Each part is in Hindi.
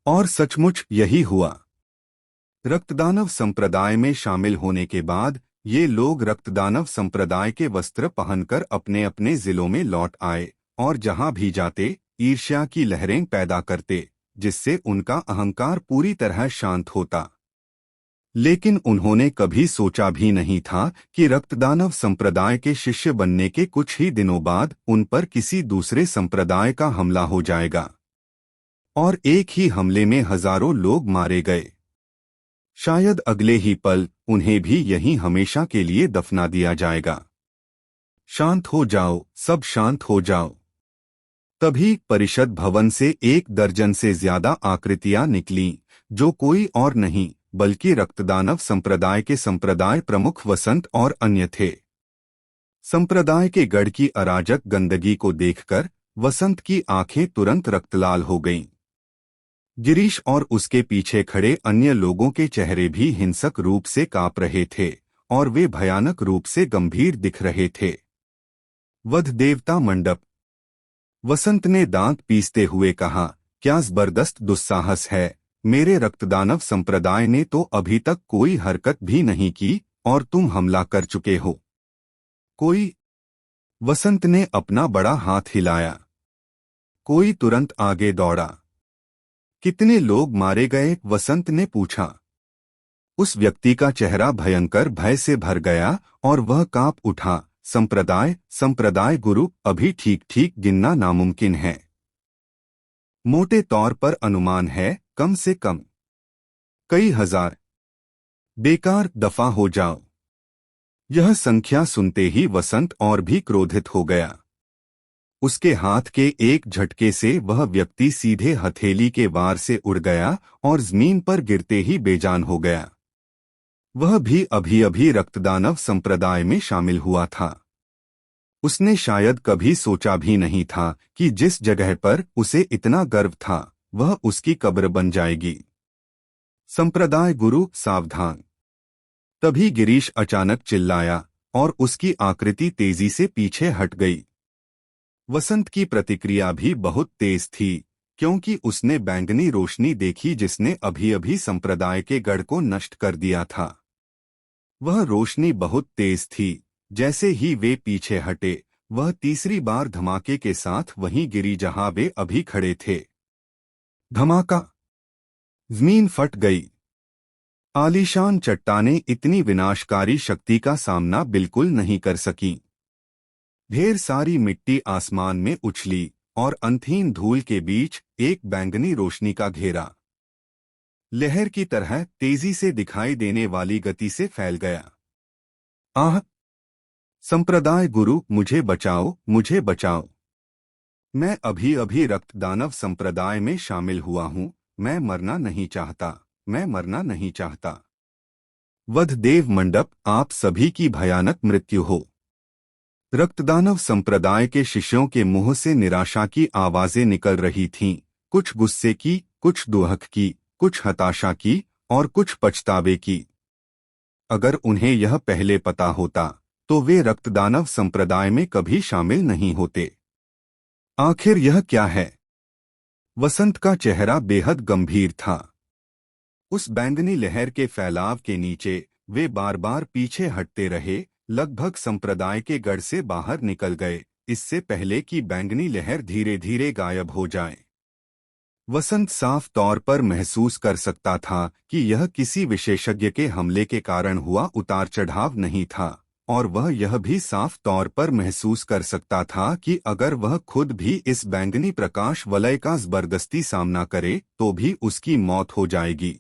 और सचमुच यही हुआ। रक्तदानव संप्रदाय में शामिल होने के बाद ये लोग रक्तदानव संप्रदाय के वस्त्र पहनकर अपने अपने जिलों में लौट आए और जहां भी जाते ईर्ष्या की लहरें पैदा करते, जिससे उनका अहंकार पूरी तरह शांत होता। लेकिन उन्होंने कभी सोचा भी नहीं था कि रक्तदानव संप्रदाय के शिष्य बनने के कुछ ही दिनों बाद उन पर किसी दूसरे संप्रदाय का हमला हो जाएगा और एक ही हमले में हजारों लोग मारे गए। शायद अगले ही पल उन्हें भी यहीं हमेशा के लिए दफना दिया जाएगा। शांत हो जाओ, सब शांत हो जाओ। तभी परिषद भवन से 1 दर्जन से ज्यादा आकृतियां निकलीं, जो कोई और नहीं बल्कि रक्तदानव संप्रदाय के संप्रदाय प्रमुख वसंत और अन्य थे। संप्रदाय के गढ़ की अराजक गंदगी को देखकर वसंत की आंखें तुरंत रक्तलाल हो गईं। गिरीश और उसके पीछे खड़े अन्य लोगों के चेहरे भी हिंसक रूप से कांप रहे थे और वे भयानक रूप से गंभीर दिख रहे थे। वध देवता मंडप। वसंत ने दांत पीसते हुए कहा, क्या जबरदस्त दुस्साहस है। मेरे रक्तदानव संप्रदाय ने तो अभी तक कोई हरकत भी नहीं की और तुम हमला कर चुके हो। कोई? वसंत ने अपना बड़ा हाथ हिलाया। कोई तुरंत आगे दौड़ा। कितने लोग मारे गए? वसंत ने पूछा। उस व्यक्ति का चेहरा भयंकर भय से भर गया और वह कांप उठा। संप्रदाय गुरु, अभी ठीक ठीक गिनना नामुमकिन है। मोटे तौर पर अनुमान है कम से कम कई हजार। बेकार, दफा हो जाओ। यह संख्या सुनते ही वसंत और भी क्रोधित हो गया। उसके हाथ के एक झटके से वह व्यक्ति सीधे हथेली के वार से उड़ गया और जमीन पर गिरते ही बेजान हो गया। वह भी अभी अभी रक्तदानव संप्रदाय में शामिल हुआ था। उसने शायद कभी सोचा भी नहीं था कि जिस जगह पर उसे इतना गर्व था वह उसकी कब्र बन जाएगी। संप्रदाय गुरु, सावधान। तभी गिरीश अचानक चिल्लाया और उसकी आकृति तेजी से पीछे हट गई। वसंत की प्रतिक्रिया भी बहुत तेज थी, क्योंकि उसने बैंगनी रोशनी देखी जिसने अभी अभी संप्रदाय के गढ़ को नष्ट कर दिया था। वह रोशनी बहुत तेज थी। जैसे ही वे पीछे हटे, वह तीसरी बार धमाके के साथ वहीं गिरी जहां वे अभी खड़े थे। धमाका! जमीन फट गई। आलीशान चट्टानें इतनी विनाशकारी शक्ति का सामना बिल्कुल नहीं कर सकीं। ढेर सारी मिट्टी आसमान में उछली और अंतहीन धूल के बीच एक बैंगनी रोशनी का घेरा लहर की तरह तेजी से दिखाई देने वाली गति से फैल गया। आह! संप्रदाय गुरु, मुझे बचाओ, मुझे बचाओ। मैं अभी अभी रक्तदानव संप्रदाय में शामिल हुआ हूं। मैं मरना नहीं चाहता, मैं मरना नहीं चाहता। वध देव मंडप, आप सभी की भयानक मृत्यु हो। रक्तदानव संप्रदाय के शिष्यों के मुंह से निराशा की आवाजें निकल रही थीं, कुछ गुस्से की, कुछ दुहक की, कुछ हताशा की और कुछ पछतावे की। अगर उन्हें यह पहले पता होता तो वे रक्तदानव संप्रदाय में कभी शामिल नहीं होते। आखिर यह क्या है? वसंत का चेहरा बेहद गंभीर था। उस बैंगनी लहर के फैलाव के नीचे वे बार बार पीछे हटते रहे, लगभग संप्रदाय के गढ़ से बाहर निकल गए, इससे पहले कि बैंगनी लहर धीरे धीरे गायब हो जाए। वसंत साफ तौर पर महसूस कर सकता था कि यह किसी विशेषज्ञ के हमले के कारण हुआ उतार चढ़ाव नहीं था, और वह यह भी साफ तौर पर महसूस कर सकता था कि अगर वह खुद भी इस बैंगनी प्रकाश वलय का जबरदस्ती सामना करे तो भी उसकी मौत हो जाएगी।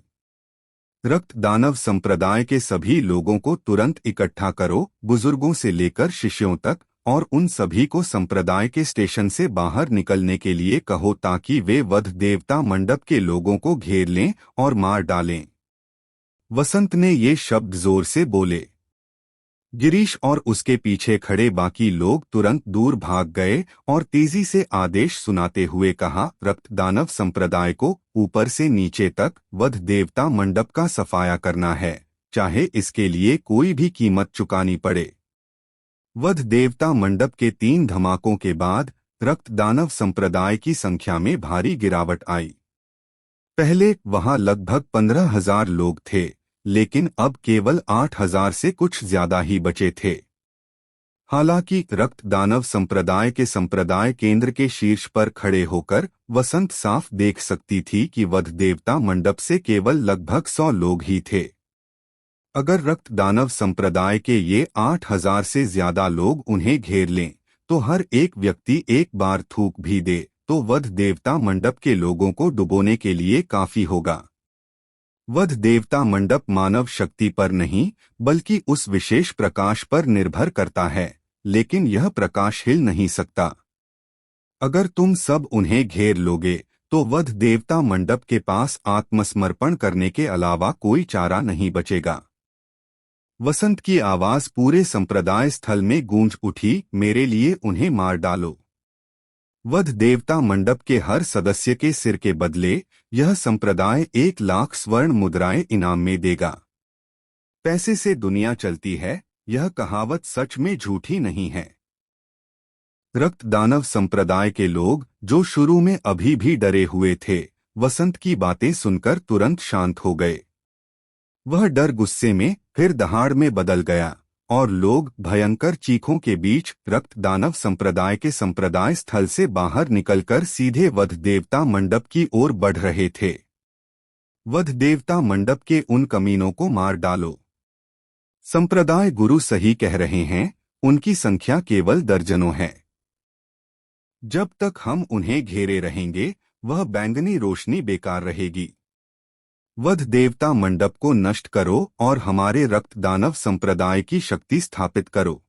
रक्तदानव संप्रदाय के सभी लोगों को तुरंत इकट्ठा करो, बुजुर्गों से लेकर शिष्यों तक, और उन सभी को संप्रदाय के स्टेशन से बाहर निकलने के लिए कहो ताकि वे वध देवता मंडप के लोगों को घेर लें और मार डालें। वसंत ने ये शब्द जोर से बोले। गिरीश और उसके पीछे खड़े बाकी लोग तुरंत दूर भाग गए और तेजी से आदेश सुनाते हुए कहा, रक्तदानव संप्रदाय को ऊपर से नीचे तक वध देवता मंडप का सफाया करना है, चाहे इसके लिए कोई भी कीमत चुकानी पड़े। वध देवता मंडप के 3 धमाकों के बाद रक्तदानव संप्रदाय की संख्या में भारी गिरावट आई। पहले वहां लगभग 15,000 लोग थे, लेकिन अब केवल 8,000 से कुछ ज्यादा ही बचे थे। हालांकि रक्त दानव संप्रदाय के संप्रदाय केंद्र के शीर्ष पर खड़े होकर वसंत साफ देख सकती थी कि वध देवता मंडप से केवल लगभग 100 लोग ही थे। अगर रक्त दानव संप्रदाय के ये 8,000 से ज्यादा लोग उन्हें घेर लें, तो हर एक व्यक्ति एक बार थूक भी दे तो वध देवता मंडप के लोगों को डुबोने के लिए काफी होगा। वध देवता मंडप मानव शक्ति पर नहीं, बल्कि उस विशेष प्रकाश पर निर्भर करता है, लेकिन यह प्रकाश हिल नहीं सकता। अगर तुम सब उन्हें घेर लोगे, तो वध देवता मंडप के पास आत्मसमर्पण करने के अलावा कोई चारा नहीं बचेगा। वसंत की आवाज पूरे संप्रदाय स्थल में गूंज उठी, मेरे लिए उन्हें मार डालो। वध देवता मंडप के हर सदस्य के सिर के बदले यह संप्रदाय 1,00,000 स्वर्ण मुद्राएं इनाम में देगा। पैसे से दुनिया चलती है, यह कहावत सच में झूठी नहीं है। रक्त दानव संप्रदाय के लोग, जो शुरू में अभी भी डरे हुए थे, वसंत की बातें सुनकर तुरंत शांत हो गए। वह डर गुस्से में, फिर दहाड़ में बदल गया, और लोग भयंकर चीखों के बीच रक्त दानव संप्रदाय के संप्रदाय स्थल से बाहर निकलकर सीधे वध देवता मंडप की ओर बढ़ रहे थे। वध देवता मंडप के उन कमीनों को मार डालो। संप्रदाय गुरु सही कह रहे हैं, उनकी संख्या केवल दर्जनों है। जब तक हम उन्हें घेरे रहेंगे, वह बैंगनी रोशनी बेकार रहेगी। वध देवता मंडप को नष्ट करो और हमारे रक्त दानव संप्रदाय की शक्ति स्थापित करो।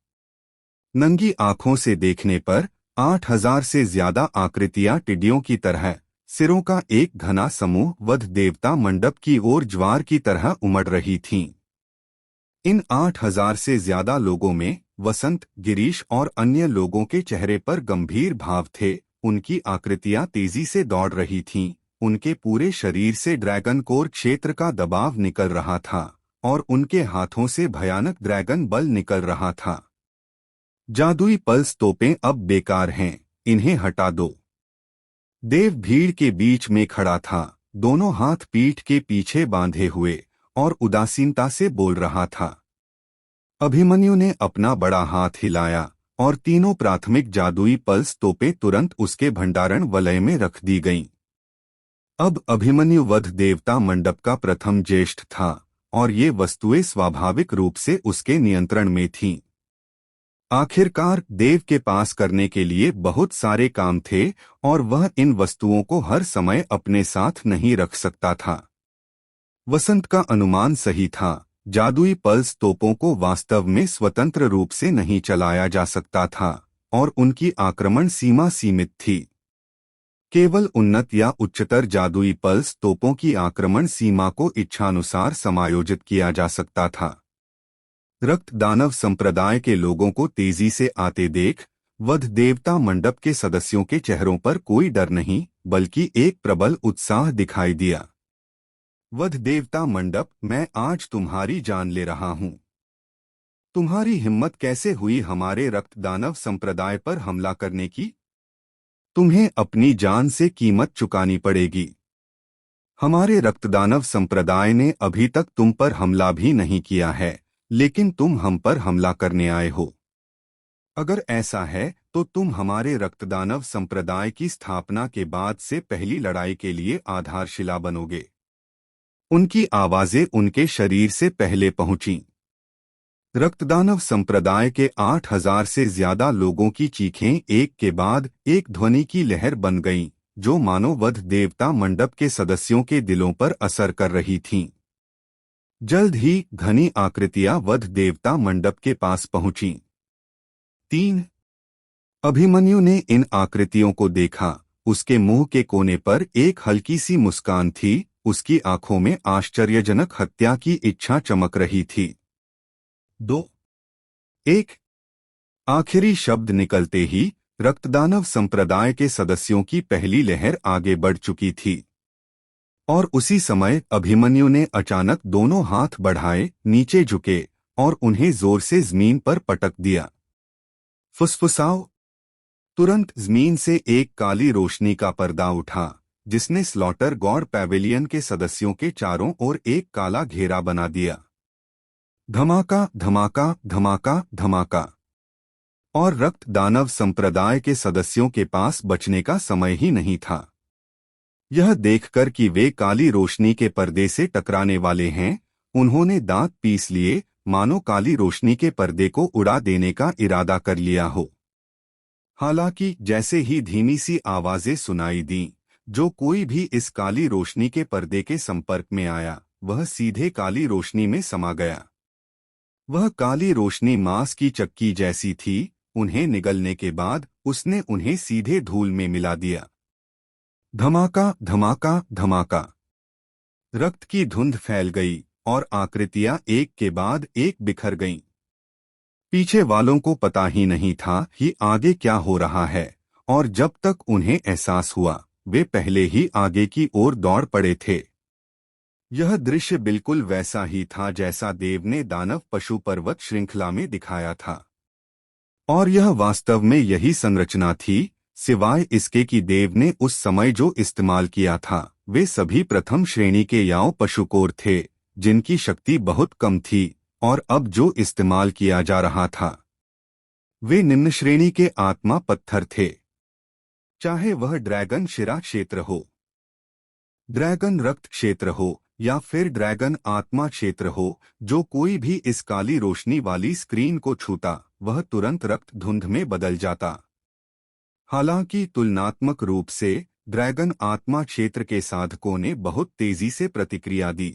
नंगी आंखों से देखने पर 8,000 से ज्यादा आकृतियां टिड्डियों की तरह, सिरों का एक घना समूह वध देवता मंडप की ओर ज्वार की तरह उमड़ रही थीं। इन 8,000 से ज्यादा लोगों में वसंत, गिरीश और अन्य लोगों के चेहरे पर गंभीर भाव थे। उनकी आकृतियां तेजी से दौड़ रही थीं, उनके पूरे शरीर से ड्रैगन कोर क्षेत्र का दबाव निकल रहा था, और उनके हाथों से भयानक ड्रैगन बल निकल रहा था। जादुई पल्स तोपें अब बेकार हैं, इन्हें हटा दो। देव भीड़ के बीच में खड़ा था, दोनों हाथ पीठ के पीछे बांधे हुए, और उदासीनता से बोल रहा था। अभिमन्यु ने अपना बड़ा हाथ हिलाया, और तीनों प्राथमिक जादुई पल्स तोपें तुरंत उसके भंडारण वलय में रख दी गईं। अब अभिमन्यु वध देवता मंडप का प्रथम ज्येष्ठ था, और ये वस्तुएं स्वाभाविक रूप से उसके नियंत्रण में थीं। आखिरकार देव के पास करने के लिए बहुत सारे काम थे, और वह इन वस्तुओं को हर समय अपने साथ नहीं रख सकता था। वसंत का अनुमान सही था, जादुई पल्स तोपों को वास्तव में स्वतंत्र रूप से नहीं चलाया जा सकता था, और उनकी आक्रमण सीमा सीमित थी। केवल उन्नत या उच्चतर जादुई पल्स तोपों की आक्रमण सीमा को इच्छानुसार समायोजित किया जा सकता था। रक्त दानव संप्रदाय के लोगों को तेजी से आते देख वध देवता मंडप के सदस्यों के चेहरों पर कोई डर नहीं, बल्कि एक प्रबल उत्साह दिखाई दिया। वध देवता मंडप, मैं आज तुम्हारी जान ले रहा हूं। तुम्हारी हिम्मत कैसे हुई हमारे रक्त दानव संप्रदाय पर हमला करने की? तुम्हें अपनी जान से कीमत चुकानी पड़ेगी। हमारे रक्तदानव संप्रदाय ने अभी तक तुम पर हमला भी नहीं किया है, लेकिन तुम हम पर हमला करने आए हो। अगर ऐसा है तो तुम हमारे रक्तदानव संप्रदाय की स्थापना के बाद से पहली लड़ाई के लिए आधारशिला बनोगे। उनकी आवाजें उनके शरीर से पहले पहुंची। रक्तदानव संप्रदाय के 8,000 से ज्यादा लोगों की चीखें एक के बाद एक ध्वनि की लहर बन गईं, जो मानो वध देवता मंडप के सदस्यों के दिलों पर असर कर रही थीं। जल्द ही घनी आकृतियां वध देवता मंडप के पास पहुंची। 3 अभिमन्यु ने इन आकृतियों को देखा। उसके मुंह के कोने पर एक हल्की सी मुस्कान थी, उसकी आंखों में आश्चर्यजनक हत्या की इच्छा चमक रही थी। 2 1 आखिरी शब्द निकलते ही रक्तदानव संप्रदाय के सदस्यों की पहली लहर आगे बढ़ चुकी थी, और उसी समय अभिमन्यु ने अचानक दोनों हाथ बढ़ाए, नीचे झुके और उन्हें जोर से जमीन पर पटक दिया। फुसफुसाओ। तुरंत जमीन से एक काली रोशनी का पर्दा उठा, जिसने स्लॉटर गॉड पैवेलियन के सदस्यों के चारों ओर एक काला घेरा बना दिया। धमाका धमाका धमाका धमाका। और रक्त दानव संप्रदाय के सदस्यों के पास बचने का समय ही नहीं था। यह देखकर कि वे काली रोशनी के पर्दे से टकराने वाले हैं, उन्होंने दांत पीस लिए, मानो काली रोशनी के पर्दे को उड़ा देने का इरादा कर लिया हो। हालांकि जैसे ही धीमी सी आवाजें सुनाई दीं, जो कोई भी इस काली रोशनी के पर्दे के संपर्क में आया, वह सीधे काली रोशनी में समा गया। वह काली रोशनी मांस की चक्की जैसी थी, उन्हें निगलने के बाद उसने उन्हें सीधे धूल में मिला दिया। धमाका धमाका धमाका। रक्त की धुंध फैल गई और आकृतियां एक के बाद एक बिखर गईं। पीछे वालों को पता ही नहीं था कि आगे क्या हो रहा है, और जब तक उन्हें एहसास हुआ, वे पहले ही आगे की ओर दौड़ पड़े थे। यह दृश्य बिल्कुल वैसा ही था जैसा देव ने दानव पशु पर्वत श्रृंखला में दिखाया था, और यह वास्तव में यही संरचना थी, सिवाय इसके कि देव ने उस समय जो इस्तेमाल किया था वे सभी प्रथम श्रेणी के याओ पशुकोर थे, जिनकी शक्ति बहुत कम थी, और अब जो इस्तेमाल किया जा रहा था वे निम्न श्रेणी के आत्मा पत्थर थे। चाहे वह ड्रैगन शिरा क्षेत्र हो, ड्रैगन रक्त क्षेत्र हो, या फिर ड्रैगन आत्मा क्षेत्र हो, जो कोई भी इस काली रोशनी वाली स्क्रीन को छूता वह तुरंत रक्त धुंध में बदल जाता। हालांकि तुलनात्मक रूप से ड्रैगन आत्मा क्षेत्र के साधकों ने बहुत तेजी से प्रतिक्रिया दी।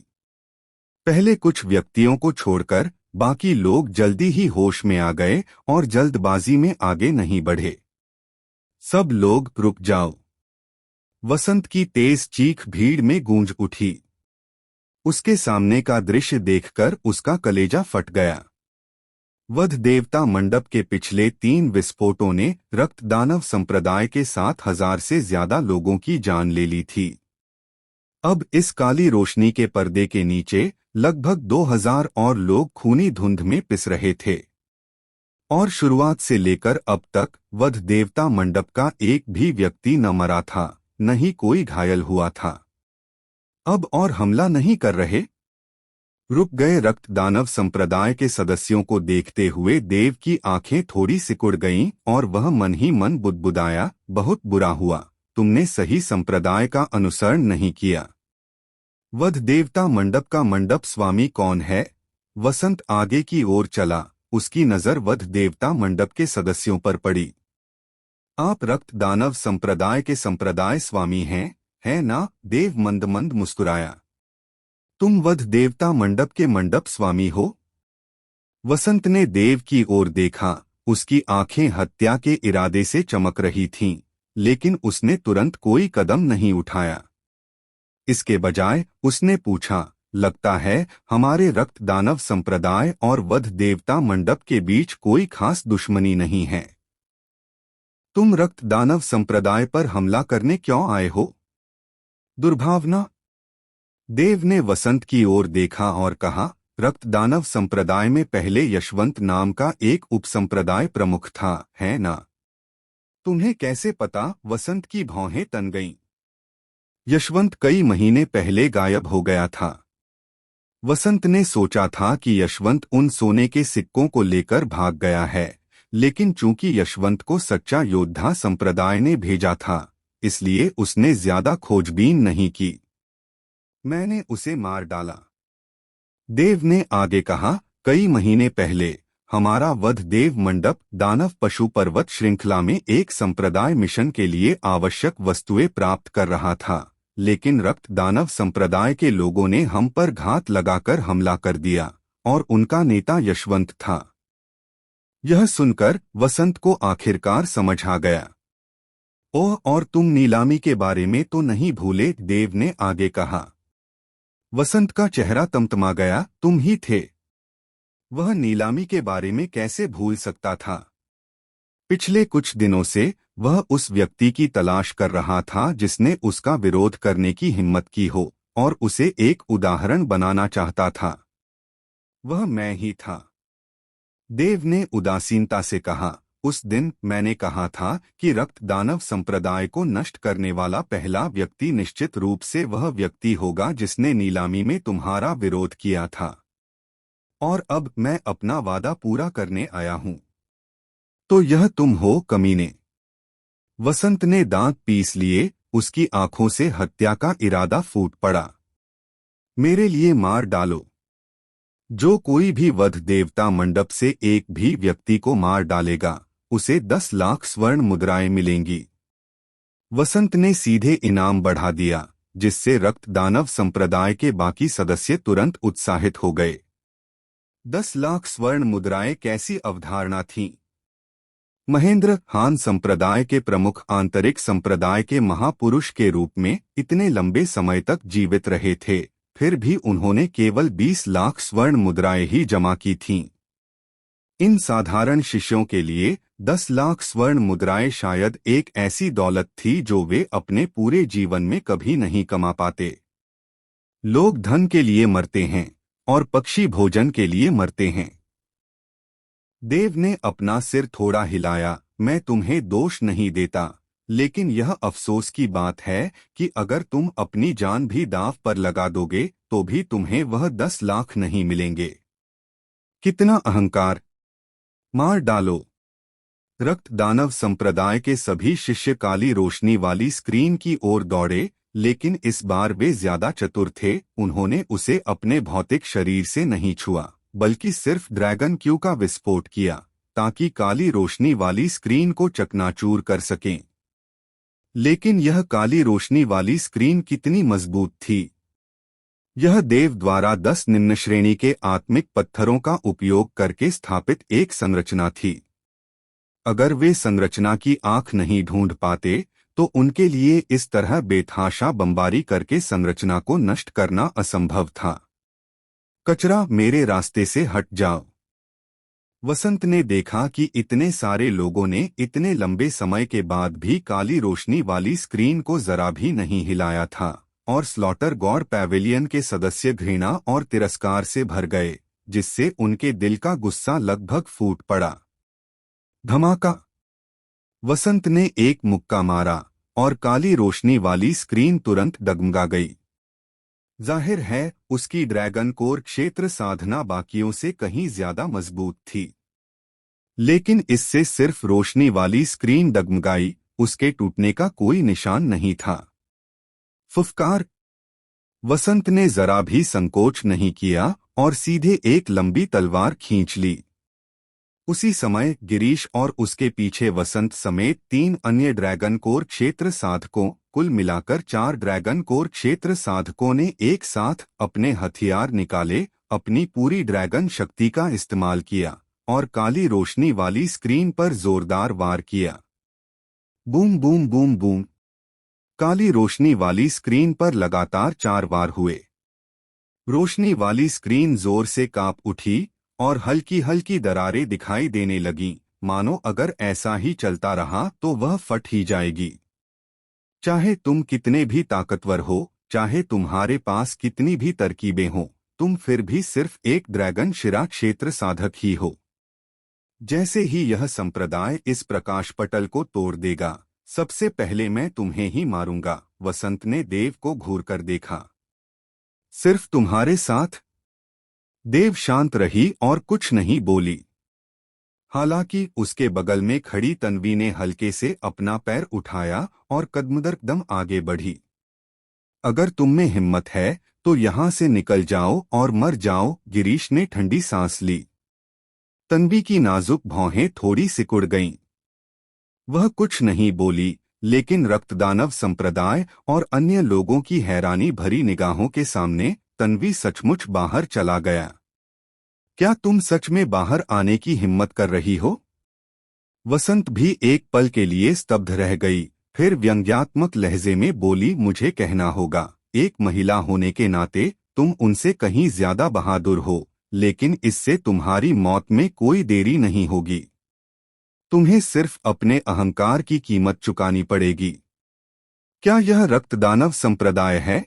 पहले कुछ व्यक्तियों को छोड़कर बाकी लोग जल्दी ही होश में आ गए और जल्दबाजी में आगे नहीं बढ़े। सब लोग रुक जाओ। वसंत की तेज चीख भीड़ में गूंज उठी। उसके सामने का दृश्य देखकर उसका कलेजा फट गया। वध देवता मंडप के पिछले 3 विस्फोटों ने रक्त दानव संप्रदाय के 7,000 से ज्यादा लोगों की जान ले ली थी। अब इस काली रोशनी के पर्दे के नीचे लगभग 2,000 और लोग खूनी धुंध में पिस रहे थे, और शुरुआत से लेकर अब तक वध देवता मंडप का एक भी व्यक्ति न मरा था, न ही कोई घायल हुआ था। अब और हमला नहीं कर रहे? रुक गए रक्त दानव संप्रदाय के सदस्यों को देखते हुए देव की आंखें थोड़ी सिकुड़ गईं और वह मन ही मन बुदबुदाया, बहुत बुरा हुआ, तुमने सही संप्रदाय का अनुसरण नहीं किया। वध देवता मंडप का मंडप स्वामी कौन है? वसंत आगे की ओर चला, उसकी नजर वध देवता मंडप के सदस्यों पर पड़ी। आप रक्त दानव संप्रदाय के संप्रदाय स्वामी हैं, है ना? देव मंद मंद मुस्कुराया। तुम वध देवता मंडप के मंडप स्वामी हो? वसंत ने देव की ओर देखा, उसकी आंखें हत्या के इरादे से चमक रही थीं, लेकिन उसने तुरंत कोई कदम नहीं उठाया। इसके बजाय उसने पूछा, लगता है हमारे रक्त दानव संप्रदाय और वध देवता मंडप के बीच कोई खास दुश्मनी नहीं है। तुम रक्त दानव संप्रदाय पर हमला करने क्यों आए हो? दुर्भावना। देव ने वसंत की ओर देखा और कहा, रक्त दानव संप्रदाय में पहले यशवंत नाम का एक उपसंप्रदाय प्रमुख था, है ना? तुम्हें कैसे पता? वसंत की भौहें तन गईं। यशवंत कई महीने पहले गायब हो गया था। वसंत ने सोचा था कि यशवंत उन सोने के सिक्कों को लेकर भाग गया है, लेकिन चूंकि यशवंत को सच्चा योद्धा संप्रदाय ने भेजा था, इसलिए उसने ज्यादा खोजबीन नहीं की। मैंने उसे मार डाला। देव ने आगे कहा, कई महीने पहले हमारा वध देव मंडप दानव पशु पर्वत श्रृंखला में एक संप्रदाय मिशन के लिए आवश्यक वस्तुएं प्राप्त कर रहा था, लेकिन रक्त दानव संप्रदाय के लोगों ने हम पर घात लगाकर हमला कर दिया, और उनका नेता यशवंत था। यह सुनकर वसंत को आखिरकार समझ आ गया। ओह, और तुम नीलामी के बारे में तो नहीं भूले? देव ने आगे कहा। वसंत का चेहरा तमतमा गया। तुम ही थे। वह नीलामी के बारे में कैसे भूल सकता था? पिछले कुछ दिनों से वह उस व्यक्ति की तलाश कर रहा था जिसने उसका विरोध करने की हिम्मत की हो, और उसे एक उदाहरण बनाना चाहता था। वह मैं ही था। देव ने उदासीनता से कहा, उस दिन मैंने कहा था कि रक्त दानव संप्रदाय को नष्ट करने वाला पहला व्यक्ति निश्चित रूप से वह व्यक्ति होगा जिसने नीलामी में तुम्हारा विरोध किया था। और अब मैं अपना वादा पूरा करने आया हूँ। तो यह तुम हो, कमीने। वसंत ने दांत पीस लिए, उसकी आंखों से हत्या का इरादा फूट पड़ा। मेरे लिए मार डालो। जो कोई भी वध देवता मंडप से एक भी व्यक्ति को मार डालेगा, उसे 10 लाख स्वर्ण मुद्राएं मिलेंगी। वसंत ने सीधे इनाम बढ़ा दिया, जिससे रक्त दानव संप्रदाय के बाकी सदस्य तुरंत उत्साहित हो गए। 10 लाख स्वर्ण मुद्राएं कैसी अवधारणा थीं? महेंद्र हान संप्रदाय के प्रमुख आंतरिक संप्रदाय के महापुरुष के रूप में इतने लंबे समय तक जीवित रहे थे, फिर भी उन्होंने केवल 20 लाख स्वर्ण मुद्राएं ही जमा की थीं। इन साधारण शिष्यों के लिए 10 लाख स्वर्ण मुद्राएं शायद एक ऐसी दौलत थी जो वे अपने पूरे जीवन में कभी नहीं कमा पाते। लोग धन के लिए मरते हैं और पक्षी भोजन के लिए मरते हैं। देव ने अपना सिर थोड़ा हिलाया। मैं तुम्हें दोष नहीं देता, लेकिन यह अफसोस की बात है कि अगर तुम अपनी जान भी दांव पर लगा दोगे तो भी तुम्हें वह 10 लाख नहीं मिलेंगे। कितना अहंकार! मार डालो। रक्त दानव संप्रदाय के सभी शिष्य काली रोशनी वाली स्क्रीन की ओर दौड़े, लेकिन इस बार वे ज्यादा चतुर थे। उन्होंने उसे अपने भौतिक शरीर से नहीं छुआ, बल्कि सिर्फ ड्रैगन क्यू का विस्फोट किया, ताकि काली रोशनी वाली स्क्रीन को चकनाचूर कर सकें। लेकिन यह काली रोशनी वाली स्क्रीन कितनी मजबूत थी! यह देव द्वारा 10 निम्न श्रेणी के आत्मिक पत्थरों का उपयोग करके स्थापित एक संरचना थी। अगर वे संरचना की आंख नहीं ढूंढ पाते तो उनके लिए इस तरह बेतहाशा बमबारी करके संरचना को नष्ट करना असंभव था। कचरा, मेरे रास्ते से हट जाओ। वसंत ने देखा कि इतने सारे लोगों ने इतने लंबे समय के बाद भी काली रोशनी वाली स्क्रीन को जरा भी नहीं हिलाया था, और स्लॉटर गॉड पैवेलियन के सदस्य घृणा और तिरस्कार से भर गए, जिससे उनके दिल का गुस्सा लगभग फूट पड़ा। धमाका! वसंत ने एक मुक्का मारा और काली रोशनी वाली स्क्रीन तुरंत डगमगा गई। जाहिर है, उसकी ड्रैगन कोर क्षेत्र साधना बाकियों से कहीं ज्यादा मजबूत थी। लेकिन इससे सिर्फ रोशनी वाली स्क्रीन डगमगाई, उसके टूटने का कोई निशान नहीं था। फुफकार! वसंत ने जरा भी संकोच नहीं किया और सीधे एक लंबी तलवार खींच ली। उसी समय गिरीश और उसके पीछे वसंत समेत 3 अन्य ड्रैगन कोर क्षेत्र साधकों, कुल मिलाकर 4 ड्रैगन कोर क्षेत्र साधकों ने एक साथ अपने हथियार निकाले, अपनी पूरी ड्रैगन शक्ति का इस्तेमाल किया और काली रोशनी वाली स्क्रीन पर जोरदार वार किया। Boom boom boom boom. काली रोशनी वाली स्क्रीन पर लगातार 4 वार हुए। रोशनी वाली स्क्रीन जोर से कांप उठी और हल्की हल्की दरारें दिखाई देने लगीं, मानो अगर ऐसा ही चलता रहा तो वह फट ही जाएगी। चाहे तुम कितने भी ताकतवर हो, चाहे तुम्हारे पास कितनी भी तरकीबें हों, तुम फिर भी सिर्फ एक ड्रैगन शिरा क्षेत्र साधक ही हो। जैसे ही यह संप्रदाय इस प्रकाश पटल को तोड़ देगा, सबसे पहले मैं तुम्हें ही मारूंगा। वसंत ने देव को घूरकर देखा। सिर्फ तुम्हारे साथ? देव शांत रही और कुछ नहीं बोली। हालांकि उसके बगल में खड़ी तन्वी ने हल्के से अपना पैर उठाया और कदम आगे बढ़ी। अगर तुम में हिम्मत है तो यहां से निकल जाओ और मर जाओ। गिरीश ने ठंडी सांस ली। तन्वी की नाजुक भौहें थोड़ी सिकुड़ गईं। वह कुछ नहीं बोली, लेकिन रक्तदानव संप्रदाय और अन्य लोगों की हैरानी भरी निगाहों के सामने तन्वी सचमुच बाहर चला गया। क्या तुम सच में बाहर आने की हिम्मत कर रही हो? वसंत भी एक पल के लिए स्तब्ध रह गई, फिर व्यंग्यात्मक लहजे में बोली, मुझे कहना होगा, एक महिला होने के नाते तुम उनसे कहीं ज्यादा बहादुर हो, लेकिन इससे तुम्हारी मौत में कोई देरी नहीं होगी। तुम्हें सिर्फ अपने अहंकार की कीमत चुकानी पड़ेगी। क्या यह रक्तदानव संप्रदाय है?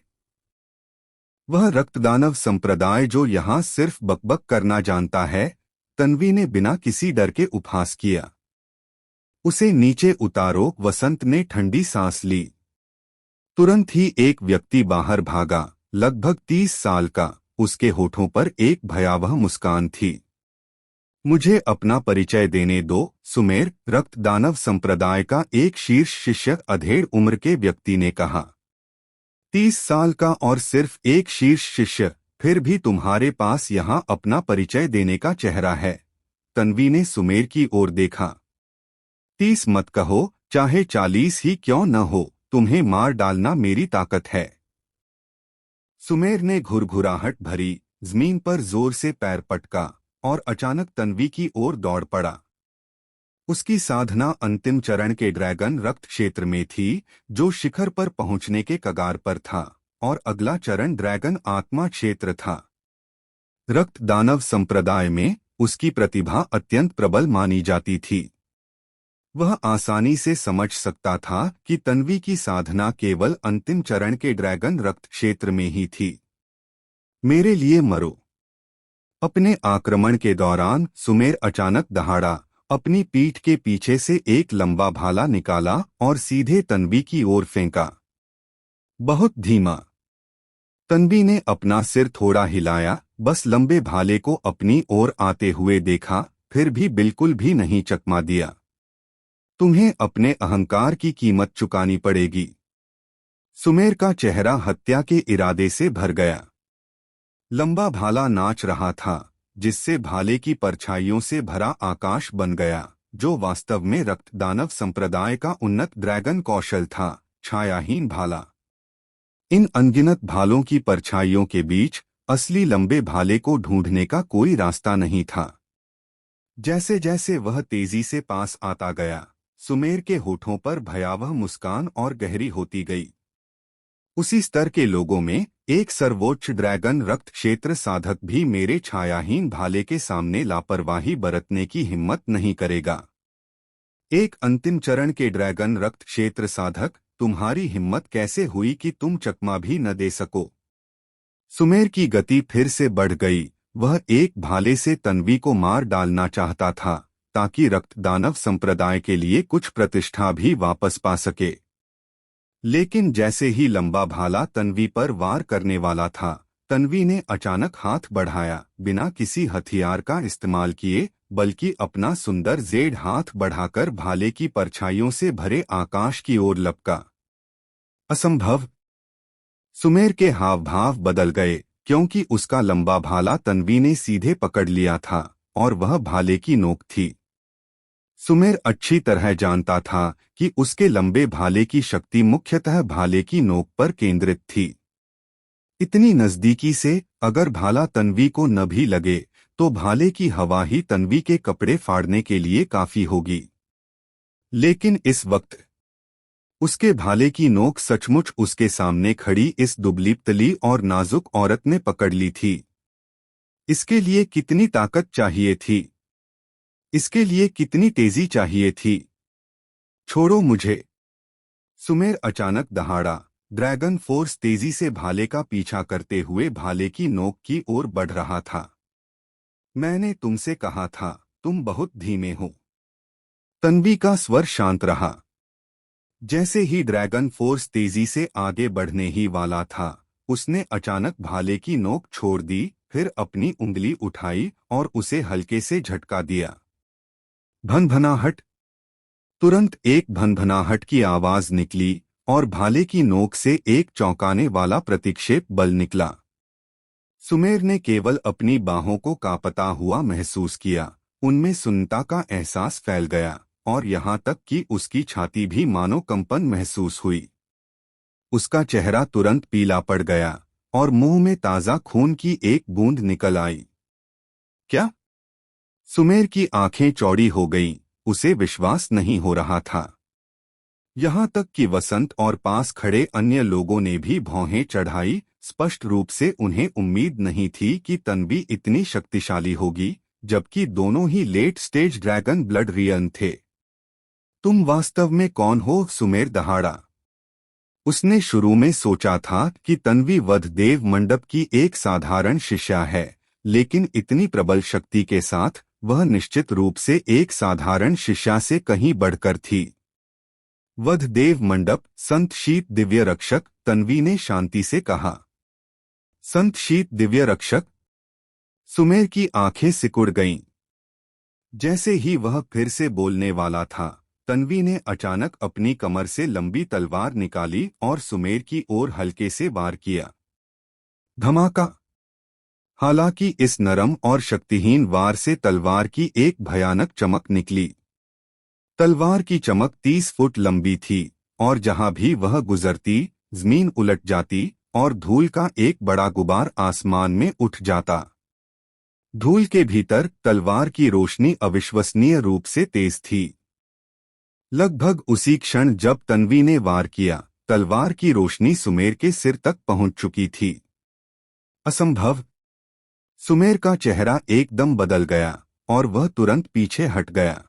वह रक्तदानव संप्रदाय जो यहाँ सिर्फ बकबक करना जानता है? तन्वी ने बिना किसी डर के उपहास किया। उसे नीचे उतारो। वसंत ने ठंडी सांस ली। तुरंत ही एक व्यक्ति बाहर भागा, लगभग 30 साल का। उसके होठों पर एक भयावह मुस्कान थी। मुझे अपना परिचय देने दो, सुमेर रक्त दानव संप्रदाय का एक शीर्ष शिष्य अधेड़ उम्र के व्यक्ति ने कहा। 30 साल का और सिर्फ एक शीर्ष शिष्य, फिर भी तुम्हारे पास यहाँ अपना परिचय देने का चेहरा है। तन्वी ने सुमेर की ओर देखा। 30 मत कहो, चाहे 40 ही क्यों न हो, तुम्हें मार डालना मेरी ताकत है। सुमेर ने घुरघुराहट भरी जमीन पर जोर से पैर पटका और अचानक तन्वी की ओर दौड़ पड़ा। उसकी साधना अंतिम चरण के ड्रैगन रक्त क्षेत्र में थी, जो शिखर पर पहुंचने के कगार पर था, और अगला चरण ड्रैगन आत्मा क्षेत्र था। रक्त दानव संप्रदाय में उसकी प्रतिभा अत्यंत प्रबल मानी जाती थी। वह आसानी से समझ सकता था कि तन्वी की साधना केवल अंतिम चरण के ड्रैगन रक्त क्षेत्र में ही थी। मेरे लिए मरो। अपने आक्रमण के दौरान सुमेर अचानक दहाड़ा, अपनी पीठ के पीछे से एक लंबा भाला निकाला और सीधे तन्वी की ओर फेंका। बहुत धीमा। तन्वी ने अपना सिर थोड़ा हिलाया, बस लंबे भाले को अपनी ओर आते हुए देखा, फिर भी बिल्कुल भी नहीं चकमा दिया। तुम्हें अपने अहंकार की कीमत चुकानी पड़ेगी। सुमेर का चेहरा हत्या के इरादे से भर गया। लंबा भाला नाच रहा था, जिससे भाले की परछाइयों से भरा आकाश बन गया, जो वास्तव में रक्त दानव संप्रदाय का उन्नत ड्रैगन कौशल था, छायाहीन भाला। इन अनगिनत भालों की परछाइयों के बीच असली लंबे भाले को ढूंढने का कोई रास्ता नहीं था। जैसे जैसे वह तेजी से पास आता गया, सुमेर के होठों पर भयावह मुस्कान और गहरी होती गई। उसी स्तर के लोगों में एक सर्वोच्च ड्रैगन रक्त क्षेत्र साधक भी मेरे छायाहीन भाले के सामने लापरवाही बरतने की हिम्मत नहीं करेगा। एक अंतिम चरण के ड्रैगन रक्त क्षेत्र साधक, तुम्हारी हिम्मत कैसे हुई कि तुम चकमा भी न दे सको? सुमेर की गति फिर से बढ़ गई। वह एक भाले से तन्वी को मार डालना चाहता था, ताकि रक्त दानव संप्रदाय के लिए कुछ प्रतिष्ठा भी वापस पा सके। लेकिन जैसे ही लंबा भाला तन्वी पर वार करने वाला था, तन्वी ने अचानक हाथ बढ़ाया, बिना किसी हथियार का इस्तेमाल किए, बल्कि अपना सुंदर जेड हाथ बढ़ाकर भाले की परछाइयों से भरे आकाश की ओर लपका। असंभव। सुमेर के हाव भाव बदल गए, क्योंकि उसका लंबा भाला तन्वी ने सीधे पकड़ लिया था, और वह भाले की नोक थी। सुमेर अच्छी तरह जानता था कि उसके लंबे भाले की शक्ति मुख्यतः भाले की नोक पर केंद्रित थी। इतनी नजदीकी से अगर भाला तन्वी को न भी लगे, तो भाले की हवा ही तन्वी के कपड़े फाड़ने के लिए काफी होगी। लेकिन इस वक्त उसके भाले की नोक सचमुच उसके सामने खड़ी इस दुबली पतली और नाजुक औरत ने पकड़ ली थी। इसके लिए कितनी ताकत चाहिए थी? इसके लिए कितनी तेजी चाहिए थी? छोड़ो मुझे। सुमेर अचानक दहाड़ा। ड्रैगन फोर्स तेजी से भाले का पीछा करते हुए भाले की नोक की ओर बढ़ रहा था। मैंने तुमसे कहा था, तुम बहुत धीमे हो। तन्वी का स्वर शांत रहा। जैसे ही ड्रैगन फोर्स तेजी से आगे बढ़ने ही वाला था, उसने अचानक भाले की नोक छोड़ दी, फिर अपनी उंगली उठाई और उसे हल्के से झटका दिया। भनभनाहट। तुरंत एक भनभनाहट की आवाज निकली और भाले की नोक से एक चौंकाने वाला प्रतिक्षेप बल निकला। सुमेर ने केवल अपनी बाहों को कांपता हुआ महसूस किया, उनमें सुन्नता का एहसास फैल गया, और यहाँ तक कि उसकी छाती भी मानो कंपन महसूस हुई। उसका चेहरा तुरंत पीला पड़ गया और मुंह में ताजा खून की एक बूंद निकल आई। क्या? सुमेर की आंखें चौड़ी हो गईं, उसे विश्वास नहीं हो रहा था। यहाँ तक कि वसंत और पास खड़े अन्य लोगों ने भी भौहें चढ़ाई। स्पष्ट रूप से उन्हें उम्मीद नहीं थी कि तन्वी इतनी शक्तिशाली होगी, जबकि दोनों ही लेट स्टेज ड्रैगन ब्लड रियन थे। तुम वास्तव में कौन हो? सुमेर दहाड़ा। उसने शुरू में सोचा था कि तन्वी वध देव मंडप की एक साधारण शिष्या है, लेकिन इतनी प्रबल शक्ति के साथ वह निश्चित रूप से एक साधारण शिष्या से कहीं बढ़कर थी। वधदेव मंडप, संत शीत दिव्य रक्षक, तन्वी ने शांति से कहा। संत शीत दिव्य रक्षक? सुमेर की आंखें सिकुड़ गईं। जैसे ही वह फिर से बोलने वाला था, तन्वी ने अचानक अपनी कमर से लंबी तलवार निकाली और सुमेर की ओर हल्के से वार किया। धमाका! हालांकि इस नरम और शक्तिहीन वार से तलवार की एक भयानक चमक निकली। तलवार की चमक 30 फुट लंबी थी और जहां भी वह गुजरती, जमीन उलट जाती और धूल का एक बड़ा गुबार आसमान में उठ जाता। धूल के भीतर तलवार की रोशनी अविश्वसनीय रूप से तेज थी। लगभग उसी क्षण जब तन्वी ने वार किया, तलवार की रोशनी सुमेर के सिर तक पहुंच चुकी थी। असंभव! सुमेर का चेहरा एकदम बदल गया और वह तुरंत पीछे हट गया।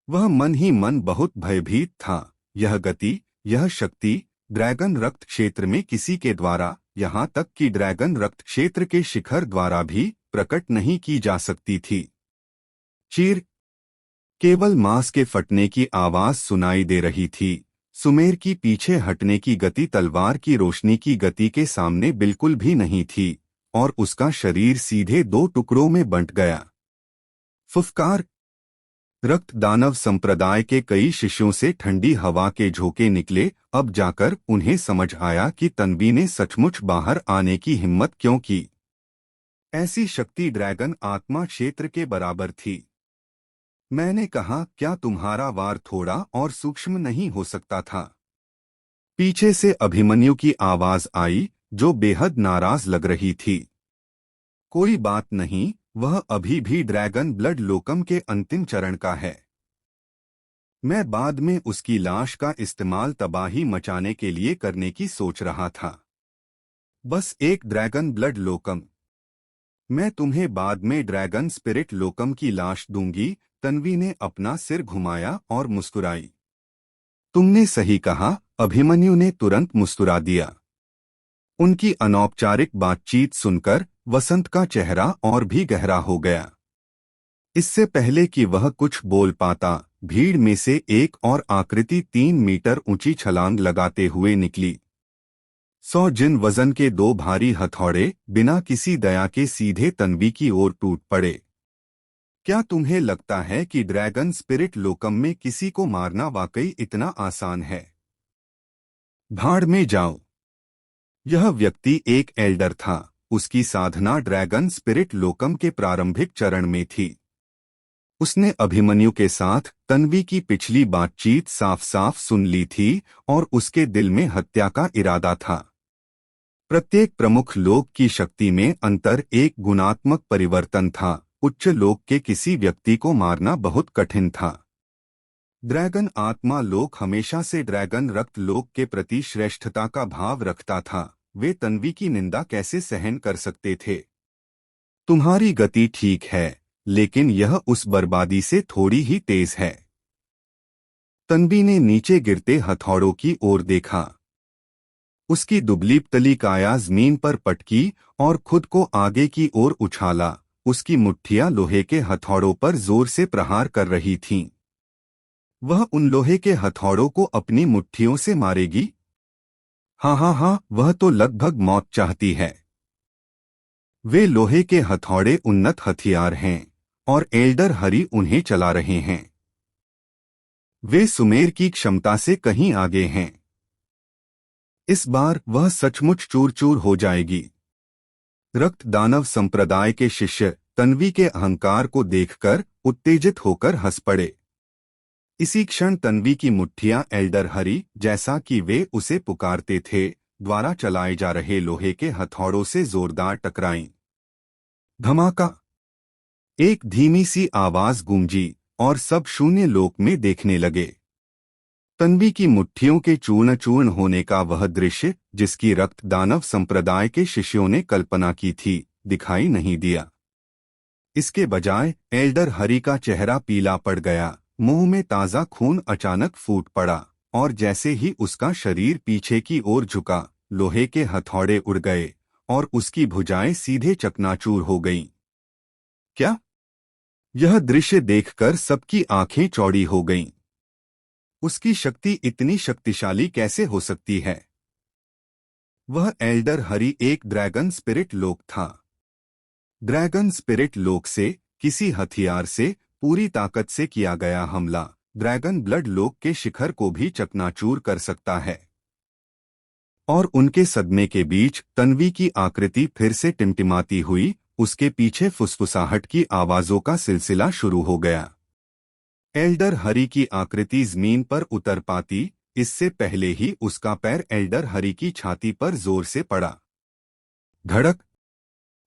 वह मन ही मन बहुत भयभीत था। यह गति, यह शक्ति ड्रैगन रक्त क्षेत्र में किसी के द्वारा, यहाँ तक कि ड्रैगन रक्त क्षेत्र के शिखर द्वारा भी प्रकट नहीं की जा सकती थी। चीर! केवल मांस के फटने की आवाज सुनाई दे रही थी। सुमेर की पीछे हटने की गति तलवार की रोशनी की गति के सामने बिल्कुल भी नहीं थी और उसका शरीर सीधे 2 टुकड़ों में बंट गया। फुफकार! रक्त दानव संप्रदाय के कई शिष्यों से ठंडी हवा के झोंके निकले। अब जाकर उन्हें समझ आया कि तन्वी ने सचमुच बाहर आने की हिम्मत क्यों की। ऐसी शक्ति ड्रैगन आत्मा क्षेत्र के बराबर थी। मैंने कहा, क्या तुम्हारा वार थोड़ा और सूक्ष्म नहीं हो सकता था? पीछे से अभिमन्यु की आवाज आई, जो बेहद नाराज लग रही थी। कोई बात नहीं, वह अभी भी ड्रैगन ब्लड लोकम के अंतिम चरण का है। मैं बाद में उसकी लाश का इस्तेमाल तबाही मचाने के लिए करने की सोच रहा था। बस एक ड्रैगन ब्लड लोकम। मैं तुम्हें बाद में ड्रैगन स्पिरिट लोकम की लाश दूंगी। तन्वी ने अपना सिर घुमाया और मुस्कुराई। तुमने सही कहा, अभिमन्यु ने तुरंत मुस्कुरा दिया। उनकी अनौपचारिक बातचीत सुनकर वसंत का चेहरा और भी गहरा हो गया। इससे पहले कि वह कुछ बोल पाता, भीड़ में से एक और आकृति 3 मीटर ऊंची छलांग लगाते हुए निकली। 100 जिन वजन के 2 भारी हथौड़े बिना किसी दया के सीधे तन्वी की ओर टूट पड़े। क्या तुम्हें लगता है कि ड्रैगन स्पिरिट लोकम में किसी को मारना वाकई इतना आसान है? भाड़ में जाओ! यह व्यक्ति एक एल्डर था। उसकी साधना ड्रैगन स्पिरिट लोकम के प्रारंभिक चरण में थी। उसने अभिमन्यु के साथ तन्वी की पिछली बातचीत साफ साफ सुन ली थी और उसके दिल में हत्या का इरादा था। प्रत्येक प्रमुख लोक की शक्ति में अंतर एक गुणात्मक परिवर्तन था। उच्च लोक के किसी व्यक्ति को मारना बहुत कठिन था। ड्रैगन आत्मा लोक हमेशा से ड्रैगन रक्त लोक के प्रति श्रेष्ठता का भाव रखता था। वे तन्वी की निंदा कैसे सहन कर सकते थे? तुम्हारी गति ठीक है, लेकिन यह उस बर्बादी से थोड़ी ही तेज है। तन्वी ने नीचे गिरते हथौड़ों की ओर देखा। उसकी दुबली पतली काया जमीन पर पटकी और खुद को आगे की ओर उछाला। उसकी मुट्ठियां लोहे के हथौड़ों पर जोर से प्रहार कर रही थीं। वह उन लोहे के हथौड़ों को अपनी मुट्ठियों से मारेगी। हाँ, वह तो लगभग मौत चाहती है। वे लोहे के हथौड़े उन्नत हथियार हैं और एल्डर हरी उन्हें चला रहे हैं। वे सुमेर की क्षमता से कहीं आगे हैं। इस बार वह सचमुच चूर चूर हो जाएगी। रक्त दानव संप्रदाय के शिष्य तन्वी के अहंकार को देखकर उत्तेजित होकर हंस पड़े। इसी क्षण तन्वी की मुट्ठियां एल्डर हरी, जैसा कि वे उसे पुकारते थे, द्वारा चलाए जा रहे लोहे के हथौड़ों से जोरदार टकराईं। धमाका! एक धीमी सी आवाज गूंजी और सब शून्य लोक में देखने लगे। तन्वी की मुट्ठियों के चूर्ण चूर्ण होने का वह दृश्य, जिसकी रक्त दानव संप्रदाय के शिष्यों ने कल्पना की थी, दिखाई नहीं दिया। इसके बजाय एल्डर हरी का चेहरा पीला पड़ गया, मुंह में ताजा खून अचानक फूट पड़ा और जैसे ही उसका शरीर पीछे की ओर झुका, लोहे के हथौड़े उड़ गए और उसकी भुजाएं सीधे चकनाचूर हो गईं। क्या? यह दृश्य देखकर सबकी आंखें चौड़ी हो गईं। उसकी शक्ति इतनी शक्तिशाली कैसे हो सकती है? वह एल्डर हरी एक ड्रैगन स्पिरिट लोक था। ड्रैगन स्पिरिट लोक से किसी हथियार से, पूरी ताकत से किया गया हमला ड्रैगन ब्लड लोक के शिखर को भी चकनाचूर कर सकता है। और उनके सदमे के बीच तन्वी की आकृति फिर से टिमटिमाती हुई। उसके पीछे फुसफुसाहट की आवाजों का सिलसिला शुरू हो गया। एल्डर हरी की आकृति जमीन पर उतर पाती इससे पहले ही उसका पैर एल्डर हरी की छाती पर जोर से पड़ा। धड़क।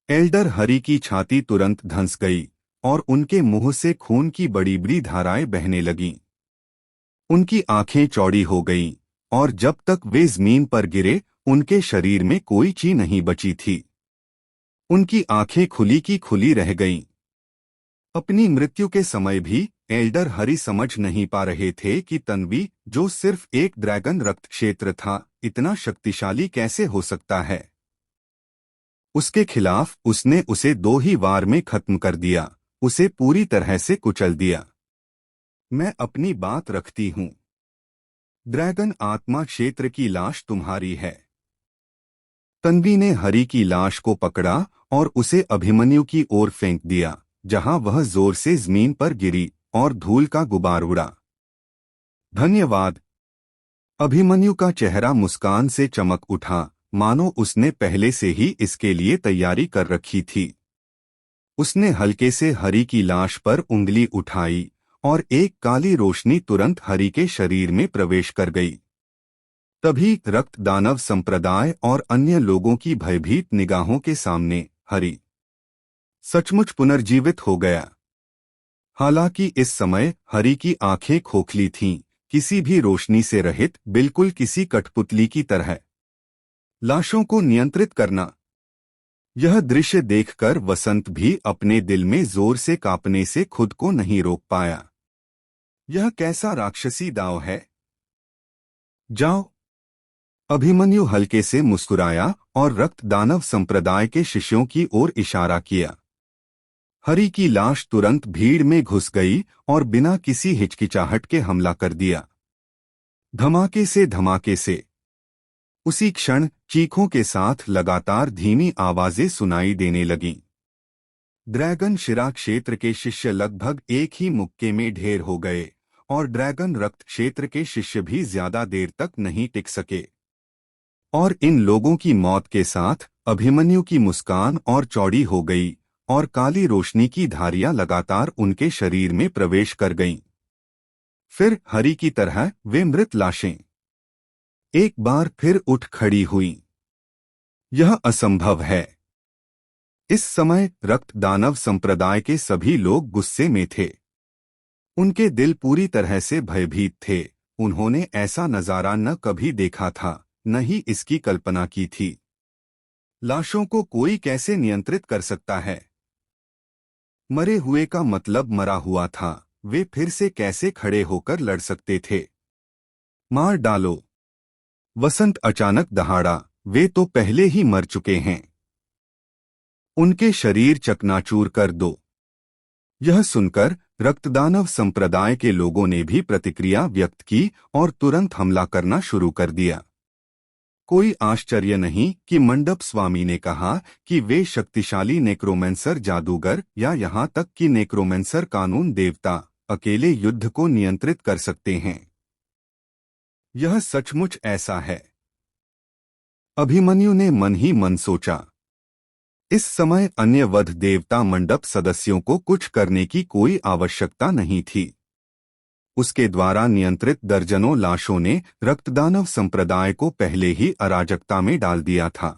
एल्डर हरी की छाती तुरंत धंस गई और उनके मुंह से खून की बड़ी बड़ी धाराएं बहने लगीं। उनकी आंखें चौड़ी हो गईं और जब तक वे जमीन पर गिरे उनके शरीर में कोई चीज नहीं बची थी। उनकी आंखें खुली की खुली रह गईं। अपनी मृत्यु के समय भी एल्डर हरी समझ नहीं पा रहे थे कि तन्वी, जो सिर्फ एक ड्रैगन रक्त क्षेत्र था, इतना शक्तिशाली कैसे हो सकता है। उसके खिलाफ उसने उसे 2 ही वार में खत्म कर दिया, उसे पूरी तरह से कुचल दिया। मैं अपनी बात रखती हूं। ड्रैगन आत्मा क्षेत्र की लाश तुम्हारी है। तन्वी ने हरी की लाश को पकड़ा और उसे अभिमन्यु की ओर फेंक दिया, जहां वह जोर से जमीन पर गिरी और धूल का गुबार उड़ा। धन्यवाद। अभिमन्यु का चेहरा मुस्कान से चमक उठा, मानो उसने पहले से ही इसके लिए तैयारी कर रखी थी। उसने हल्के से हरी की लाश पर उंगली उठाई और एक काली रोशनी तुरंत हरी के शरीर में प्रवेश कर गई। तभी रक्त दानव संप्रदाय और अन्य लोगों की भयभीत निगाहों के सामने हरी सचमुच पुनर्जीवित हो गया। हालांकि इस समय हरी की आंखें खोखली थीं, किसी भी रोशनी से रहित, बिल्कुल किसी कठपुतली की तरह। लाशों को नियंत्रित करना। यह दृश्य देखकर वसंत भी अपने दिल में जोर से कांपने से खुद को नहीं रोक पाया। यह कैसा राक्षसी दांव है। जाओ। अभिमन्यु हल्के से मुस्कुराया और रक्त दानव संप्रदाय के शिष्यों की ओर इशारा किया। हरी की लाश तुरंत भीड़ में घुस गई और बिना किसी हिचकिचाहट के हमला कर दिया। धमाके से धमाके से। उसी क्षण चीखों के साथ लगातार धीमी आवाजें सुनाई देने लगीं। ड्रैगन शिरा क्षेत्र के शिष्य लगभग एक ही मुक्के में ढेर हो गए और ड्रैगन रक्त क्षेत्र के शिष्य भी ज्यादा देर तक नहीं टिक सके। और इन लोगों की मौत के साथ अभिमन्यु की मुस्कान और चौड़ी हो गई और काली रोशनी की धारियां लगातार उनके शरीर में प्रवेश कर गईं। फिर हरी की तरह वे मृत लाशें एक बार फिर उठ खड़ी हुईं। यह असंभव है। इस समय रक्त दानव संप्रदाय के सभी लोग गुस्से में थे। उनके दिल पूरी तरह से भयभीत थे। उन्होंने ऐसा नजारा न कभी देखा था, न ही इसकी कल्पना की थी। लाशों को कोई कैसे नियंत्रित कर सकता है? मरे हुए का मतलब मरा हुआ था। वे फिर से कैसे खड़े होकर लड़ सकते थे? मार डालो। वसंत अचानक दहाड़ा, वे तो पहले ही मर चुके हैं। उनके शरीर चकनाचूर कर दो। यह सुनकर रक्तदानव संप्रदाय के लोगों ने भी प्रतिक्रिया व्यक्त की और तुरंत हमला करना शुरू कर दिया। कोई आश्चर्य नहीं कि मंडप स्वामी ने कहा कि वे शक्तिशाली नेक्रोमेंसर जादूगर या यहाँ तक कि नेक्रोमेंसर कानून देवता अकेले युद्ध को नियंत्रित कर सकते हैं। यह सचमुच ऐसा है। अभिमन्यु ने मन ही मन सोचा। इस समय अन्य वध देवता मंडप सदस्यों को कुछ करने की कोई आवश्यकता नहीं थी। उसके द्वारा नियंत्रित दर्जनों लाशों ने रक्तदानव संप्रदाय को पहले ही अराजकता में डाल दिया था।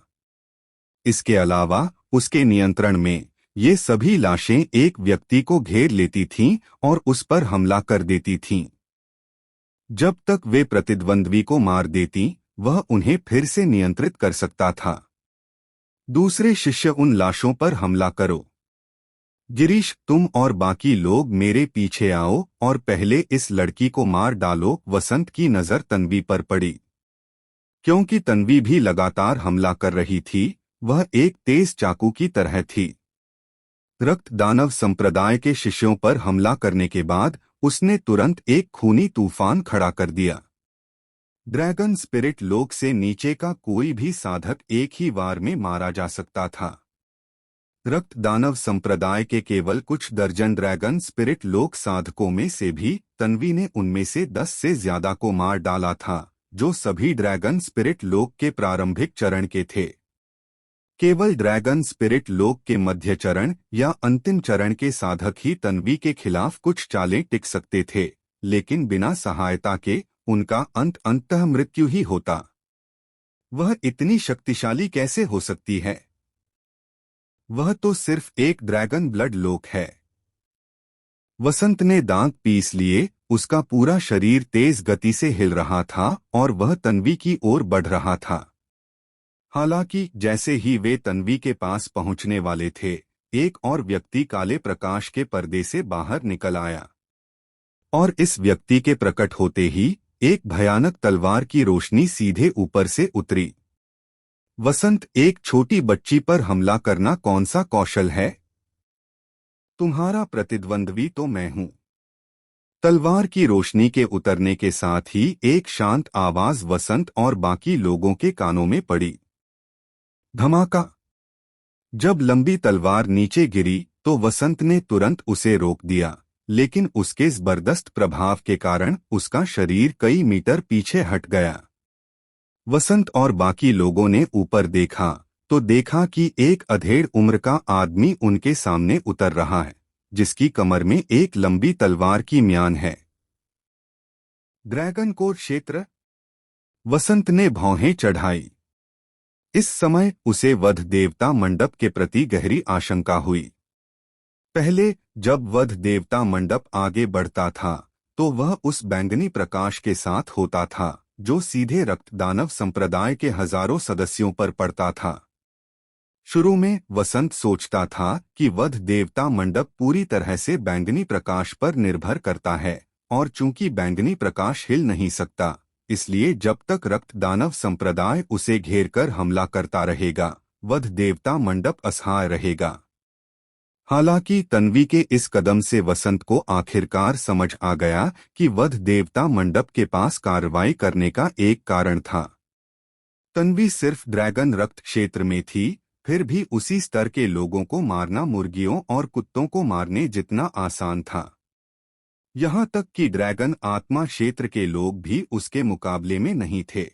इसके अलावा उसके नियंत्रण में ये सभी लाशें एक व्यक्ति को घेर लेती थीं और उस पर हमला कर देती थीं। जब तक वे प्रतिद्वंद्वी को मार देती, वह उन्हें फिर से नियंत्रित कर सकता था। दूसरे शिष्य, उन लाशों पर हमला करो। गिरीश, तुम और बाकी लोग मेरे पीछे आओ और पहले इस लड़की को मार डालो। वसंत की नजर तन्वी पर पड़ी। क्योंकि तन्वी भी लगातार हमला कर रही थी, वह एक तेज चाकू की तरह थी। रक्त दानव संप्रदाय के शिष्यों पर हमला करने के बाद उसने तुरंत एक खूनी तूफान खड़ा कर दिया। ड्रैगन स्पिरिट लोक से नीचे का कोई भी साधक एक ही वार में मारा जा सकता था। रक्त दानव संप्रदाय के केवल कुछ दर्जन ड्रैगन स्पिरिट लोक साधकों में से भी तन्वी ने उनमें से 10 से ज्यादा को मार डाला था, जो सभी ड्रैगन स्पिरिट लोक के प्रारंभिक चरण के थे। केवल ड्रैगन स्पिरिट लोक के मध्य चरण या अंतिम चरण के साधक ही तन्वी के खिलाफ कुछ चालें टिक सकते थे, लेकिन बिना सहायता के उनका अंततः मृत्यु ही होता। वह इतनी शक्तिशाली कैसे हो सकती है? वह तो सिर्फ एक ड्रैगन ब्लड लोक है। वसंत ने दांत पीस लिए, उसका पूरा शरीर तेज गति से हिल रहा था और वह तन्वी की ओर बढ़ रहा था। हालांकि जैसे ही वे तन्वी के पास पहुंचने वाले थे, एक और व्यक्ति काले प्रकाश के पर्दे से बाहर निकल आया और इस व्यक्ति के प्रकट होते ही एक भयानक तलवार की रोशनी सीधे ऊपर से उतरी। वसंत, एक छोटी बच्ची पर हमला करना कौन सा कौशल है? तुम्हारा प्रतिद्वंद्वी तो मैं हूं। तलवार की रोशनी के उतरने के साथ ही एक शांत आवाज वसंत और बाकी लोगों के कानों में पड़ी। धमाका। जब लंबी तलवार नीचे गिरी तो वसंत ने तुरंत उसे रोक दिया, लेकिन उसके जबरदस्त प्रभाव के कारण उसका शरीर कई मीटर पीछे हट गया। वसंत और बाकी लोगों ने ऊपर देखा तो देखा कि एक अधेड़ उम्र का आदमी उनके सामने उतर रहा है, जिसकी कमर में एक लंबी तलवार की म्यान है। ड्रैगन कोर क्षेत्र। वसंत ने भौहें चढ़ाई। इस समय उसे वध देवता मंडप के प्रति गहरी आशंका हुई। पहले जब वध देवता मंडप आगे बढ़ता था तो वह उस बैंगनी प्रकाश के साथ होता था जो सीधे रक्त दानव संप्रदाय के हजारों सदस्यों पर पड़ता था। शुरू में वसंत सोचता था कि वध देवता मंडप पूरी तरह से बैंगनी प्रकाश पर निर्भर करता है, और चूंकि बैंगनी प्रकाश हिल नहीं सकता, इसलिए जब तक रक्त दानव संप्रदाय उसे घेरकर हमला करता रहेगा, वध देवता मंडप असहाय रहेगा। हालांकि तन्वी के इस कदम से वसंत को आखिरकार समझ आ गया कि वध देवता मंडप के पास कार्रवाई करने का एक कारण था। तन्वी सिर्फ ड्रैगन रक्त क्षेत्र में थी, फिर भी उसी स्तर के लोगों को मारना मुर्गियों और कुत्तों को मारने जितना आसान था। यहाँ तक कि ड्रैगन आत्मा क्षेत्र के लोग भी उसके मुकाबले में नहीं थे।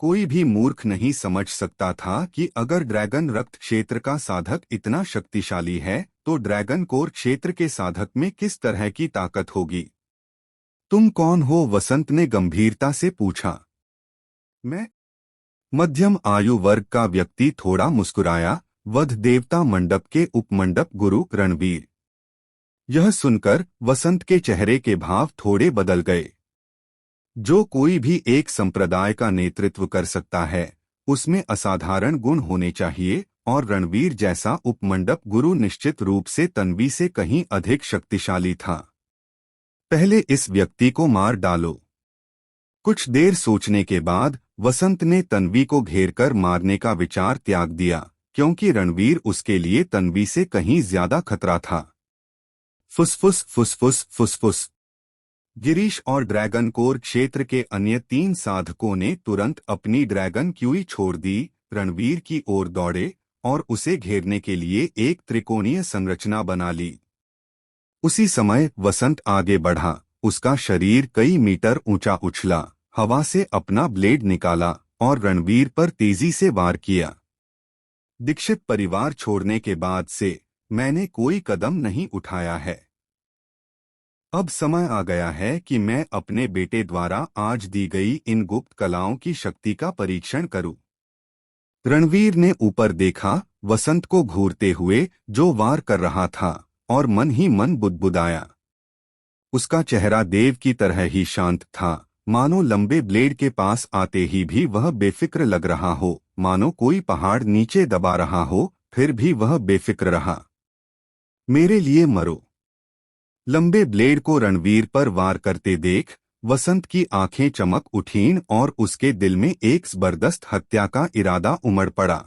कोई भी मूर्ख नहीं समझ सकता था कि अगर ड्रैगन रक्त क्षेत्र का साधक इतना शक्तिशाली है तो ड्रैगन कोर क्षेत्र के साधक में किस तरह की ताकत होगी। तुम कौन हो? वसंत ने गंभीरता से पूछा। मैं मध्यम आयु वर्ग का व्यक्ति थोड़ा मुस्कुराया, वध देवता मंडप के उपमंडप गुरु रणवीर। यह सुनकर वसंत के चेहरे के भाव थोड़े बदल गए। जो कोई भी एक संप्रदाय का नेतृत्व कर सकता है, उसमें असाधारण गुण होने चाहिए, और रणवीर जैसा उपमंडप गुरु निश्चित रूप से तन्वी से कहीं अधिक शक्तिशाली था। पहले इस व्यक्ति को मार डालो। कुछ देर सोचने के बाद वसंत ने तन्वी को घेरकर मारने का विचार त्याग दिया, क्योंकि रणवीर उसके लिए तन्वी से कहीं ज्यादा खतरा था। फुसफुस फुसफुस फुसफुस। गिरीश और ड्रैगन कोर क्षेत्र के अन्य 3 साधकों ने तुरंत अपनी ड्रैगन क्यूई छोड़ दी, रणवीर की ओर दौड़े और उसे घेरने के लिए एक त्रिकोणीय संरचना बना ली। उसी समय वसंत आगे बढ़ा, उसका शरीर कई मीटर ऊंचा उछला, हवा से अपना ब्लेड निकाला और रणवीर पर तेजी से वार किया। दीक्षित परिवार छोड़ने के बाद से मैंने कोई कदम नहीं उठाया है। अब समय आ गया है कि मैं अपने बेटे द्वारा आज दी गई इन गुप्त कलाओं की शक्ति का परीक्षण करूं। रणवीर ने ऊपर देखा, वसंत को घूरते हुए जो वार कर रहा था, और मन ही मन बुदबुदाया। उसका चेहरा देव की तरह ही शांत था, मानो लंबे ब्लेड के पास आते ही भी वह बेफिक्र लग रहा हो, मानो कोई पहाड़ नीचे दबा रहा हो, फिर भी वह बेफिक्र रहा। मेरे लिए मरो। लंबे ब्लेड को रणवीर पर वार करते देख वसंत की आंखें चमक उठीं और उसके दिल में एक जबरदस्त हत्या का इरादा उमड़ पड़ा।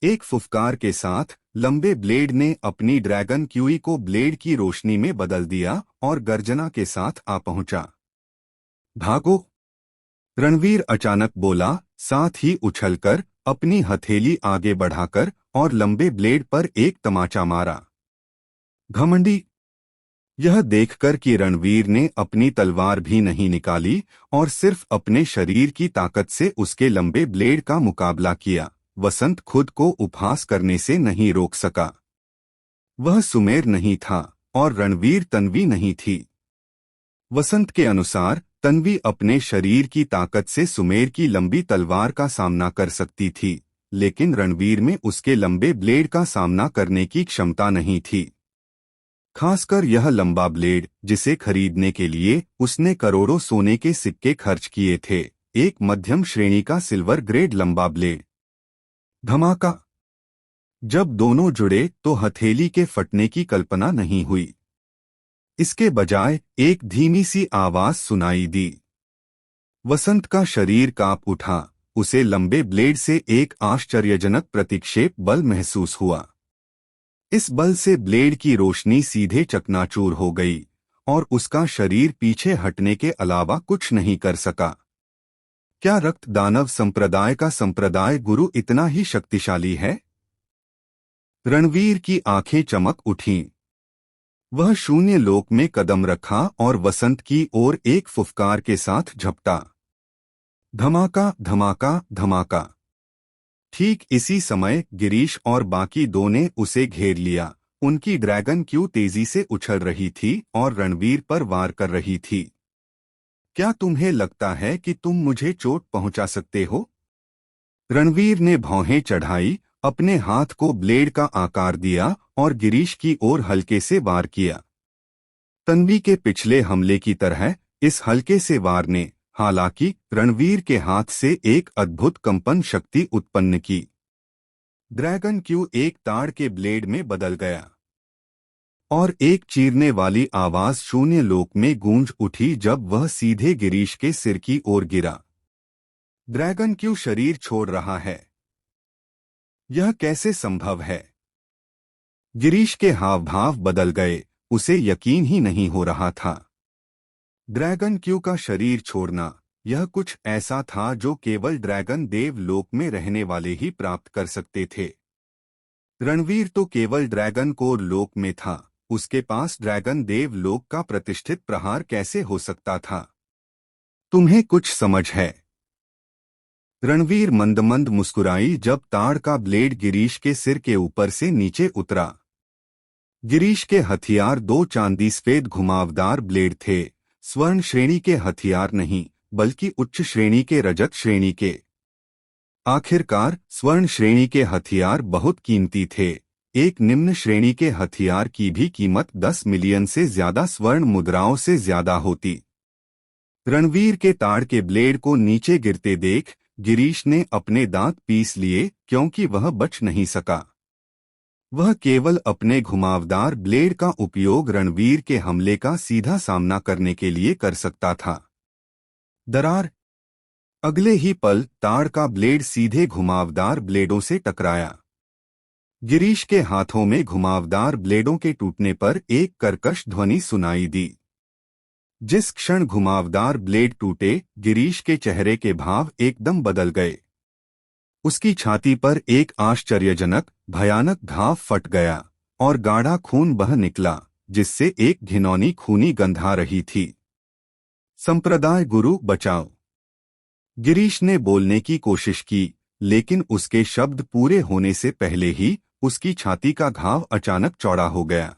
एक फुफकार के साथ लंबे ब्लेड ने अपनी ड्रैगन क्यूई को ब्लेड की रोशनी में बदल दिया और गर्जना के साथ आ पहुंचा। भागो! रणवीर अचानक बोला, साथ ही उछलकर अपनी हथेली आगे बढ़ाकर और लंबे ब्लेड पर एक तमाचा मारा। घमंडी! यह देखकर कि रणवीर ने अपनी तलवार भी नहीं निकाली और सिर्फ अपने शरीर की ताकत से उसके लंबे ब्लेड का मुकाबला किया, वसंत खुद को उपहास करने से नहीं रोक सका। वह सुमेर नहीं था और रणवीर तन्वी नहीं थी। वसंत के अनुसार तन्वी अपने शरीर की ताकत से सुमेर की लंबी तलवार का सामना कर सकती थी, लेकिन रणवीर में उसके लंबे ब्लेड का सामना करने की क्षमता नहीं थी। खासकर यह लंबा ब्लेड, जिसे खरीदने के लिए उसने करोड़ों सोने के सिक्के खर्च किए थे, एक मध्यम श्रेणी का सिल्वर ग्रेड लंबा ब्लेड। धमाका! जब दोनों जुड़े तो हथेली के फटने की कल्पना नहीं हुई। इसके बजाय एक धीमी सी आवाज सुनाई दी। वसंत का शरीर कांप उठा, उसे लंबे ब्लेड से एक आश्चर्यजनक प्रतिक्षेप बल महसूस हुआ। इस बल से ब्लेड की रोशनी सीधे चकनाचूर हो गई और उसका शरीर पीछे हटने के अलावा कुछ नहीं कर सका। क्या रक्त दानव संप्रदाय का संप्रदाय गुरु इतना ही शक्तिशाली है? रणवीर की आंखें चमक उठीं। वह शून्य लोक में कदम रखा और वसंत की ओर एक फुफकार के साथ झपटा। धमाका, धमाका, धमाका! ठीक इसी समय गिरीश और बाकी दो ने उसे घेर लिया। उनकी ड्रैगन क्यू तेजी से उछल रही थी और रणवीर पर वार कर रही थी। क्या तुम्हें लगता है कि तुम मुझे चोट पहुंचा सकते हो? रणवीर ने भौहें चढ़ाई, अपने हाथ को ब्लेड का आकार दिया और गिरीश की ओर हल्के से वार किया। तन्वी के पिछले हमले की तरह इस हल्के से वार ने हालांकि रणवीर के हाथ से एक अद्भुत कंपन शक्ति उत्पन्न की। ड्रैगन क्यू एक ताड़ के ब्लेड में बदल गया और एक चीरने वाली आवाज शून्य लोक में गूंज उठी जब वह सीधे गिरीश के सिर की ओर गिरा। ड्रैगन क्यू शरीर छोड़ रहा है। यह कैसे संभव है? गिरीश के हाव भाव बदल गए, उसे यकीन ही नहीं हो रहा था। ड्रैगन क्यू का शरीर छोड़ना, यह कुछ ऐसा था जो केवल ड्रैगन देव लोक में रहने वाले ही प्राप्त कर सकते थे। रणवीर तो केवल ड्रैगन कोर लोक में था, उसके पास ड्रैगन देव लोक का प्रतिष्ठित प्रहार कैसे हो सकता था? तुम्हें कुछ समझ है? रणवीर मंद मंद मुस्कुराई जब ताड़ का ब्लेड गिरीश के सिर के ऊपर से नीचे उतरा। गिरीश के हथियार दो चांदी सफेद घुमावदार ब्लेड थे, स्वर्ण श्रेणी के हथियार नहीं बल्कि उच्च श्रेणी के रजत श्रेणी के। आखिरकार स्वर्ण श्रेणी के हथियार बहुत कीमती थे। एक निम्न श्रेणी के हथियार की भी कीमत 10 मिलियन से ज्यादा स्वर्ण मुद्राओं से ज्यादा होती। रणवीर के ताड़ के ब्लेड को नीचे गिरते देख गिरीश ने अपने दांत पीस लिए, क्योंकि वह बच नहीं सका। वह केवल अपने घुमावदार ब्लेड का उपयोग रणवीर के हमले का सीधा सामना करने के लिए कर सकता था। दरार! अगले ही पल ताड़ का ब्लेड सीधे घुमावदार ब्लेडों से टकराया। गिरीश के हाथों में घुमावदार ब्लेडों के टूटने पर एक कर्कश ध्वनि सुनाई दी। जिस क्षण घुमावदार ब्लेड टूटे, गिरीश के चेहरे के भाव एकदम बदल गए। उसकी छाती पर एक आश्चर्यजनक भयानक घाव फट गया और गाढ़ा खून बह निकला, जिससे एक घिनौनी खूनी गंध आ रही थी। संप्रदाय गुरु बचाओ! गिरीश ने बोलने की कोशिश की, लेकिन उसके शब्द पूरे होने से पहले ही उसकी छाती का घाव अचानक चौड़ा हो गया।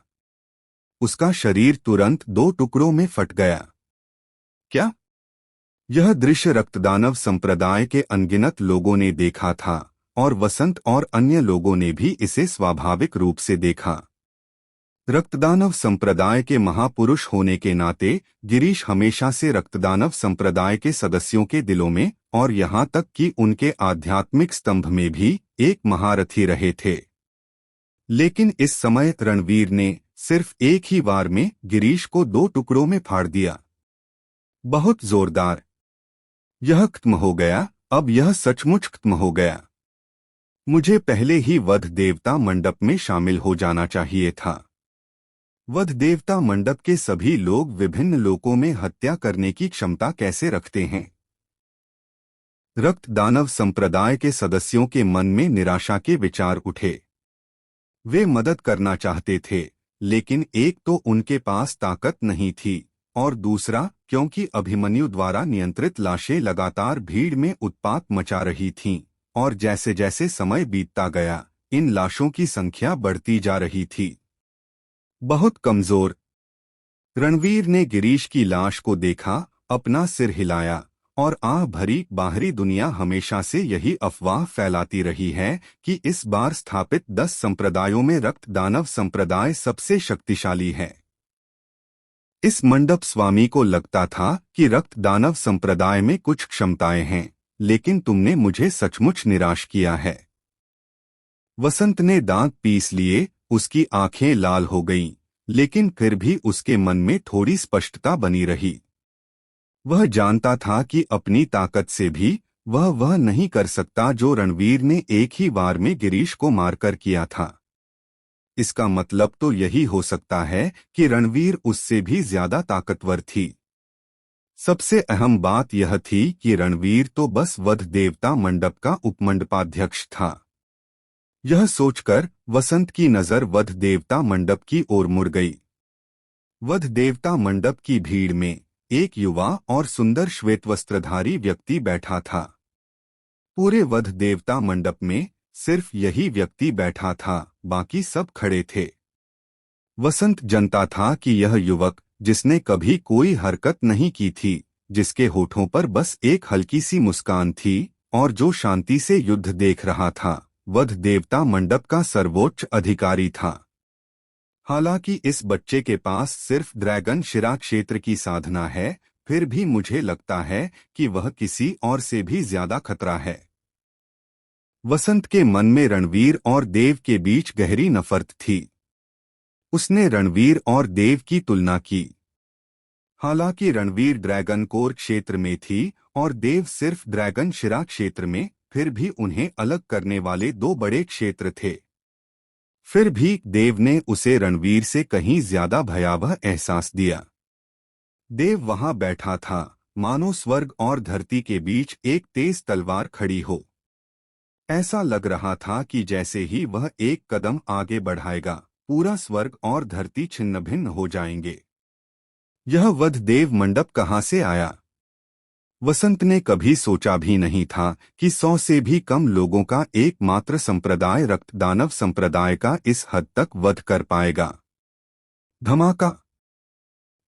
उसका शरीर तुरंत दो टुकड़ों में फट गया। क्या? यह दृश्य रक्तदानव संप्रदाय के अनगिनत लोगों ने देखा था और वसंत और अन्य लोगों ने भी इसे स्वाभाविक रूप से देखा। रक्तदानव संप्रदाय के महापुरुष होने के नाते गिरीश हमेशा से रक्तदानव संप्रदाय के सदस्यों के दिलों में और यहाँ तक कि उनके आध्यात्मिक स्तंभ में भी एक महारथी रहे थे। लेकिन इस समय रणवीर ने सिर्फ एक ही वार में गिरीश को दो टुकड़ों में फाड़ दिया। बहुत जोरदार! यह खत्म हो गया, अब यह सचमुच खत्म हो गया। मुझे पहले ही वध देवता मंडप में शामिल हो जाना चाहिए था। वध देवता मंडप के सभी लोग विभिन्न लोकों में हत्या करने की क्षमता कैसे रखते हैं? रक्त दानव संप्रदाय के सदस्यों के मन में निराशा के विचार उठे। वे मदद करना चाहते थे, लेकिन एक तो उनके पास ताकत नहीं थी, और दूसरा क्योंकि अभिमन्यु द्वारा नियंत्रित लाशें लगातार भीड़ में उत्पात मचा रही थीं, और जैसे जैसे समय बीतता गया, इन लाशों की संख्या बढ़ती जा रही थी। बहुत कमजोर। रणवीर ने गिरीश की लाश को देखा, अपना सिर हिलाया, और आह भरी। बाहरी दुनिया हमेशा से यही अफवाह फैलाती रही है कि इस बार स्थापित 10 संप्रदायों में रक्त दानव संप्रदाय सबसे शक्तिशाली है। इस मंडप स्वामी को लगता था कि रक्त दानव संप्रदाय में कुछ क्षमताएं हैं, लेकिन तुमने मुझे सचमुच निराश किया है। वसंत ने दांत पीस लिए, उसकी आंखें लाल हो गईं, लेकिन फिर भी उसके मन में थोड़ी स्पष्टता बनी रही। वह जानता था कि अपनी ताकत से भी वह नहीं कर सकता जो रणवीर ने एक ही वार में गिरीश को मारकर किया था। इसका मतलब तो यही हो सकता है कि रणवीर उससे भी ज्यादा ताकतवर थी। सबसे अहम बात यह थी कि रणवीर तो बस वध देवता मंडप का उपमंडपाध्यक्ष था। यह सोचकर वसंत की नजर वध देवता मंडप की ओर मुड़ गई। वध देवता मंडप की भीड़ में एक युवा और सुंदर श्वेतवस्त्रधारी व्यक्ति बैठा था। पूरे वध देवता मंडप में सिर्फ यही व्यक्ति बैठा था, बाकी सब खड़े थे। वसंत जानता था कि यह युवक, जिसने कभी कोई हरकत नहीं की थी, जिसके होठों पर बस एक हल्की सी मुस्कान थी, और जो शांति से युद्ध देख रहा था, वध देवता मंडप का सर्वोच्च अधिकारी था। हालांकि इस बच्चे के पास सिर्फ ड्रैगन शिरा क्षेत्र की साधना है, फिर भी मुझे लगता है कि वह किसी और से भी ज्यादा खतरा है। वसंत के मन में रणवीर और देव के बीच गहरी नफरत थी। उसने रणवीर और देव की तुलना की। हालांकि रणवीर ड्रैगन कोर क्षेत्र में थी और देव सिर्फ ड्रैगन शिरा क्षेत्र में, फिर भी उन्हें अलग करने वाले दो बड़े क्षेत्र थे। फिर भी देव ने उसे रणवीर से कहीं ज्यादा भयावह एहसास दिया। देव वहां बैठा था, मानो स्वर्ग और धरती के बीच एक तेज तलवार खड़ी हो। ऐसा लग रहा था कि जैसे ही वह एक कदम आगे बढ़ाएगा, पूरा स्वर्ग और धरती छिन्न-भिन्न हो जाएंगे। यह वध देव मंडप कहां से आया? वसंत ने कभी सोचा भी नहीं था कि 100 से भी कम लोगों का एकमात्र संप्रदाय रक्त दानव संप्रदाय का इस हद तक वध कर पाएगा। धमाका!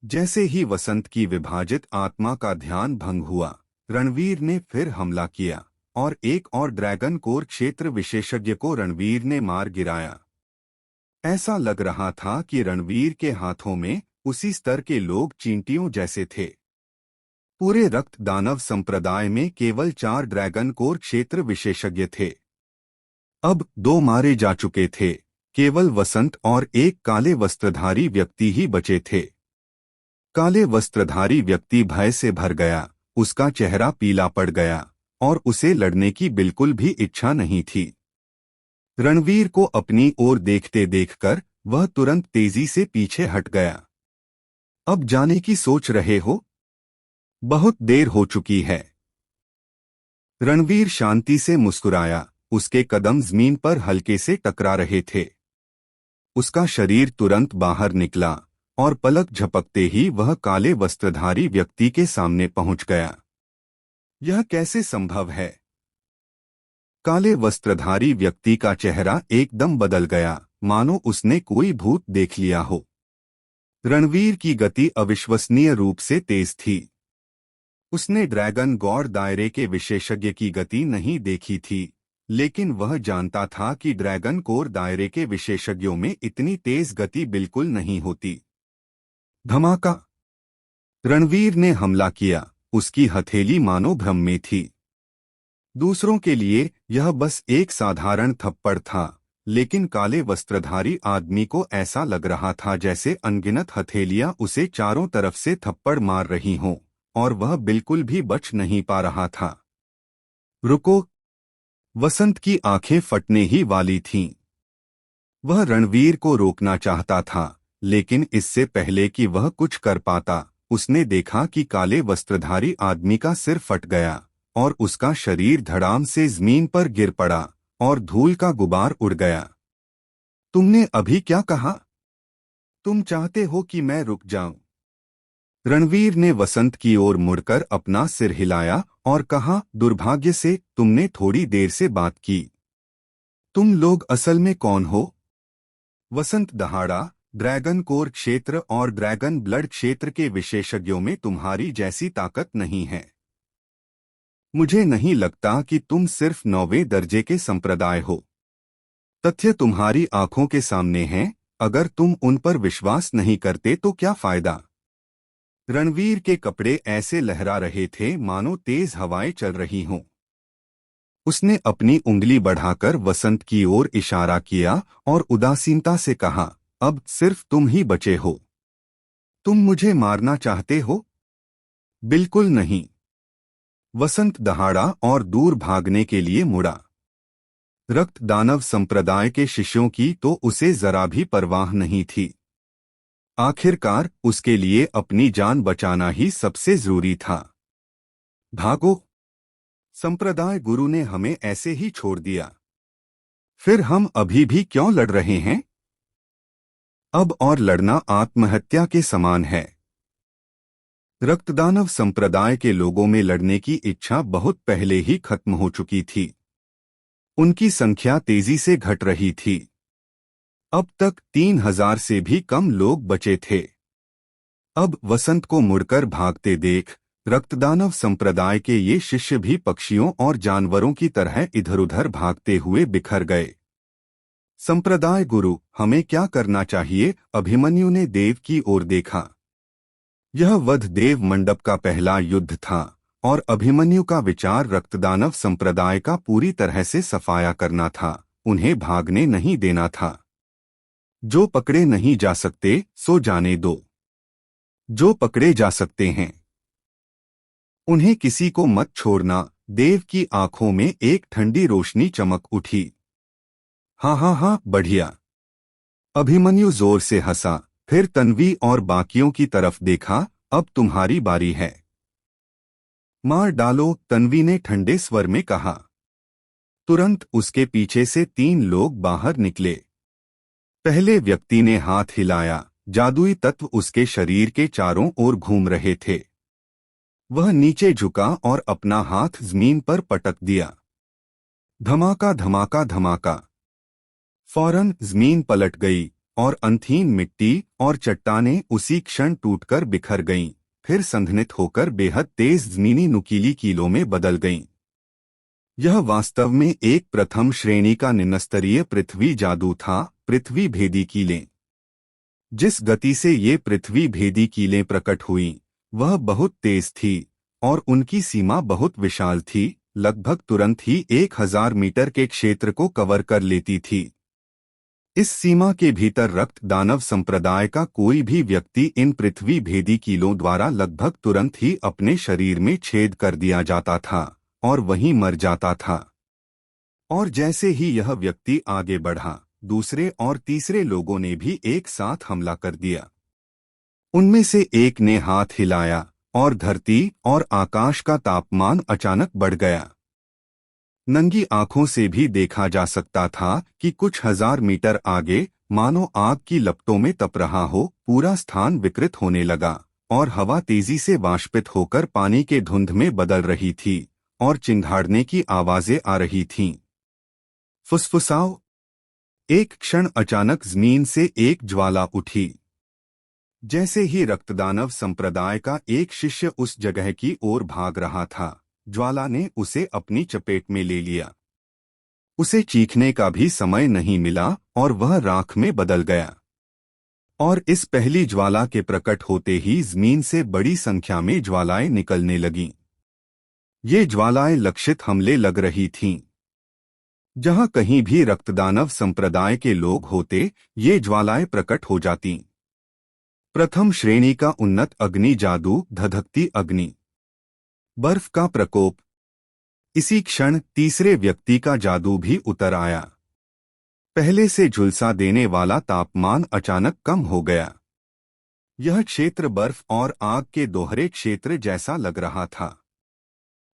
जैसे ही वसंत की विभाजित आत्मा का ध्यान भंग हुआ, रणवीर ने फिर हमला किया, और एक और ड्रैगन कोर क्षेत्र विशेषज्ञ को रणवीर ने मार गिराया। ऐसा लग रहा था कि रणवीर के हाथों में उसी स्तर के लोग चींटियों जैसे थे। पूरे रक्त दानव संप्रदाय में केवल 4 ड्रैगन कोर क्षेत्र विशेषज्ञ थे। अब 2 मारे जा चुके थे, केवल वसंत और एक काले वस्त्रधारी व्यक्ति ही बचे थे। काले वस्त्रधारी व्यक्ति भय से भर गया, उसका चेहरा पीला पड़ गया, और उसे लड़ने की बिल्कुल भी इच्छा नहीं थी। रणवीर को अपनी ओर देखते देखकर वह तुरंत तेजी से पीछे हट गया। अब जाने की सोच रहे हो? बहुत देर हो चुकी है। रणवीर शांति से मुस्कुराया, उसके कदम जमीन पर हल्के से टकरा रहे थे। उसका शरीर तुरंत बाहर निकला, और पलक झपकते ही वह काले वस्त्रधारी व्यक्ति के सामने पहुंच गया। यह कैसे संभव है? काले वस्त्रधारी व्यक्ति का चेहरा एकदम बदल गया, मानो उसने कोई भूत देख लिया हो। रणवीर की गति अविश्वसनीय रूप से तेज थी। उसने ड्रैगन गॉड दायरे के विशेषज्ञ की गति नहीं देखी थी, लेकिन वह जानता था कि ड्रैगन कोर दायरे के विशेषज्ञों में इतनी तेज गति बिल्कुल नहीं होती। धमाका! रणवीर ने हमला किया, उसकी हथेली मानो भ्रम में थी। दूसरों के लिए यह बस एक साधारण थप्पड़ था, लेकिन काले वस्त्रधारी आदमी को ऐसा लग रहा था जैसे अनगिनत हथेलियां उसे चारों तरफ से थप्पड़ मार रही हों, और वह बिल्कुल भी बच नहीं पा रहा था। रुको! वसंत की आंखें फटने ही वाली थीं। वह रणवीर को रोकना चाहता था, लेकिन इससे पहले कि वह कुछ कर पाता, उसने देखा कि काले वस्त्रधारी आदमी का सिर फट गया और उसका शरीर धड़ाम से जमीन पर गिर पड़ा और धूल का गुबार उड़ गया। तुमने अभी क्या कहा? तुम चाहते हो कि मैं रुक जाऊं? रणवीर ने वसंत की ओर मुड़कर अपना सिर हिलाया और कहा, दुर्भाग्य से तुमने थोड़ी देर से बात की। तुम लोग असल में कौन हो? वसंत दहाड़ा, ड्रैगन कोर क्षेत्र और ड्रैगन ब्लड क्षेत्र के विशेषज्ञों में तुम्हारी जैसी ताकत नहीं है। मुझे नहीं लगता कि तुम सिर्फ 9वें दर्जे के संप्रदाय हो। तथ्य तुम्हारी आंखों के सामने हैं, अगर तुम उन पर विश्वास नहीं करते तो क्या फायदा? रणवीर के कपड़े ऐसे लहरा रहे थे मानो तेज हवाएं चल रही हों। उसने अपनी उंगली बढ़ाकर वसंत की ओर इशारा किया और उदासीनता से कहा, अब सिर्फ तुम ही बचे हो। तुम मुझे मारना चाहते हो? बिल्कुल नहीं। वसंत दहाड़ा और दूर भागने के लिए मुड़ा। रक्त दानव संप्रदाय के शिष्यों की तो उसे जरा भी परवाह नहीं थी। आखिरकार उसके लिए अपनी जान बचाना ही सबसे जरूरी था। भागो! संप्रदाय गुरु ने हमें ऐसे ही छोड़ दिया। फिर हम अभी भी क्यों लड़ रहे हैं? अब और लड़ना आत्महत्या के समान है। रक्तदानव संप्रदाय के लोगों में लड़ने की इच्छा बहुत पहले ही खत्म हो चुकी थी। उनकी संख्या तेजी से घट रही थी। अब तक 3000 से भी कम लोग बचे थे। अब वसंत को मुड़कर भागते देख रक्तदानव संप्रदाय के ये शिष्य भी पक्षियों और जानवरों की तरह इधर-उधर भागते हुए बिखर गए। संप्रदाय गुरु, हमें क्या करना चाहिए? अभिमन्यु ने देव की ओर देखा। यह वध देव मंडप का पहला युद्ध था और अभिमन्यु का विचार रक्तदानव संप्रदाय का पूरी तरह से सफाया करना था, उन्हें भागने नहीं देना था। जो पकड़े नहीं जा सकते सो जाने दो। जो पकड़े जा सकते हैं उन्हें किसी को मत छोड़ना। देव की आंखों में एक ठंडी रोशनी चमक उठी। हाँ हाँ हाँ, बढ़िया। अभिमन्यु जोर से हंसा, फिर तन्वी और बाकियों की तरफ देखा। अब तुम्हारी बारी है। मार डालो, तन्वी ने ठंडे स्वर में कहा। तुरंत उसके पीछे से 3 लोग बाहर निकले। पहले व्यक्ति ने हाथ हिलाया, जादुई तत्व उसके शरीर के चारों ओर घूम रहे थे। वह नीचे झुका और अपना हाथ जमीन पर पटक दिया। धमाका धमाका धमाका। फौरन जमीन पलट गई और अंथीन मिट्टी और चट्टानें उसी क्षण टूटकर बिखर गईं, फिर संघनित होकर बेहद तेज जमीनी नुकीली कीलों में बदल गईं। यह वास्तव में एक प्रथम श्रेणी का निम्नस्तरीय पृथ्वी जादू था, पृथ्वी भेदी कीलें। जिस गति से ये पृथ्वी भेदी कीलें प्रकट हुईं, वह बहुत तेज थी और उनकी सीमा बहुत विशाल थी, लगभग तुरंत ही 1000 मीटर के क्षेत्र को कवर कर लेती थी। इस सीमा के भीतर रक्त दानव संप्रदाय का कोई भी व्यक्ति इन पृथ्वी भेदी कीलों द्वारा लगभग तुरंत ही अपने शरीर में छेद कर दिया जाता था और वहीं मर जाता था। और जैसे ही यह व्यक्ति आगे बढ़ा, दूसरे और तीसरे लोगों ने भी एक साथ हमला कर दिया। उनमें से एक ने हाथ हिलाया और धरती और आकाश का तापमान अचानक बढ़ गया। नंगी आंखों से भी देखा जा सकता था कि कुछ 1000 मीटर आगे मानो आग की लपटों में तप रहा हो, पूरा स्थान विकृत होने लगा और हवा तेजी से वाष्पित होकर पानी के धुंध में बदल रही थी और चिंघाड़ने की आवाजें आ रही थीं। फुसफुसाओ! एक क्षण अचानक जमीन से एक ज्वाला उठी। जैसे ही रक्तदानव संप्रदाय का एक शिष्य उस जगह की ओर भाग रहा था, ज्वाला ने उसे अपनी चपेट में ले लिया। उसे चीखने का भी समय नहीं मिला और वह राख में बदल गया। और इस पहली ज्वाला के प्रकट होते ही जमीन से बड़ी संख्या में ज्वालाएं निकलने लगीं। ये ज्वालाएं लक्षित हमले लग रही थीं। जहां कहीं भी रक्तदानव संप्रदाय के लोग होते, ये ज्वालाएं प्रकट हो जातीं। प्रथम श्रेणी का उन्नत अग्नि जादू, धधकती अग्नि। बर्फ का प्रकोप। इसी क्षण तीसरे व्यक्ति का जादू भी उतर आया। पहले से झुलसा देने वाला तापमान अचानक कम हो गया। यह क्षेत्र बर्फ और आग के दोहरे क्षेत्र जैसा लग रहा था।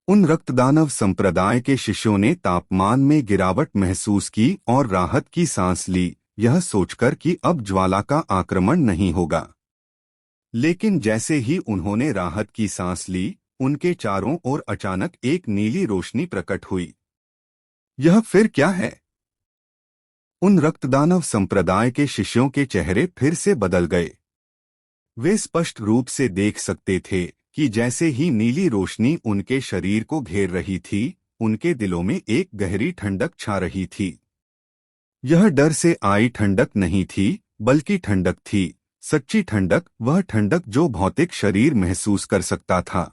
उन रक्तदानव संप्रदाय के शिष्यों ने तापमान में गिरावट महसूस की और राहत की सांस ली, यह सोचकर कि अब ज्वाला का आक्रमण नहीं होगा। लेकिन जैसे ही उन्होंने राहत की सांस ली, उनके चारों ओर अचानक एक नीली रोशनी प्रकट हुई। यह फिर क्या है? उन रक्तदानव संप्रदाय के शिष्यों के चेहरे फिर से बदल गए। वे स्पष्ट रूप से देख सकते थे कि जैसे ही नीली रोशनी उनके शरीर को घेर रही थी, उनके दिलों में एक गहरी ठंडक छा रही थी। यह डर से आई ठंडक नहीं थी, बल्कि ठंडक थी, सच्ची ठंडक, वह ठंडक जो भौतिक शरीर महसूस कर सकता था।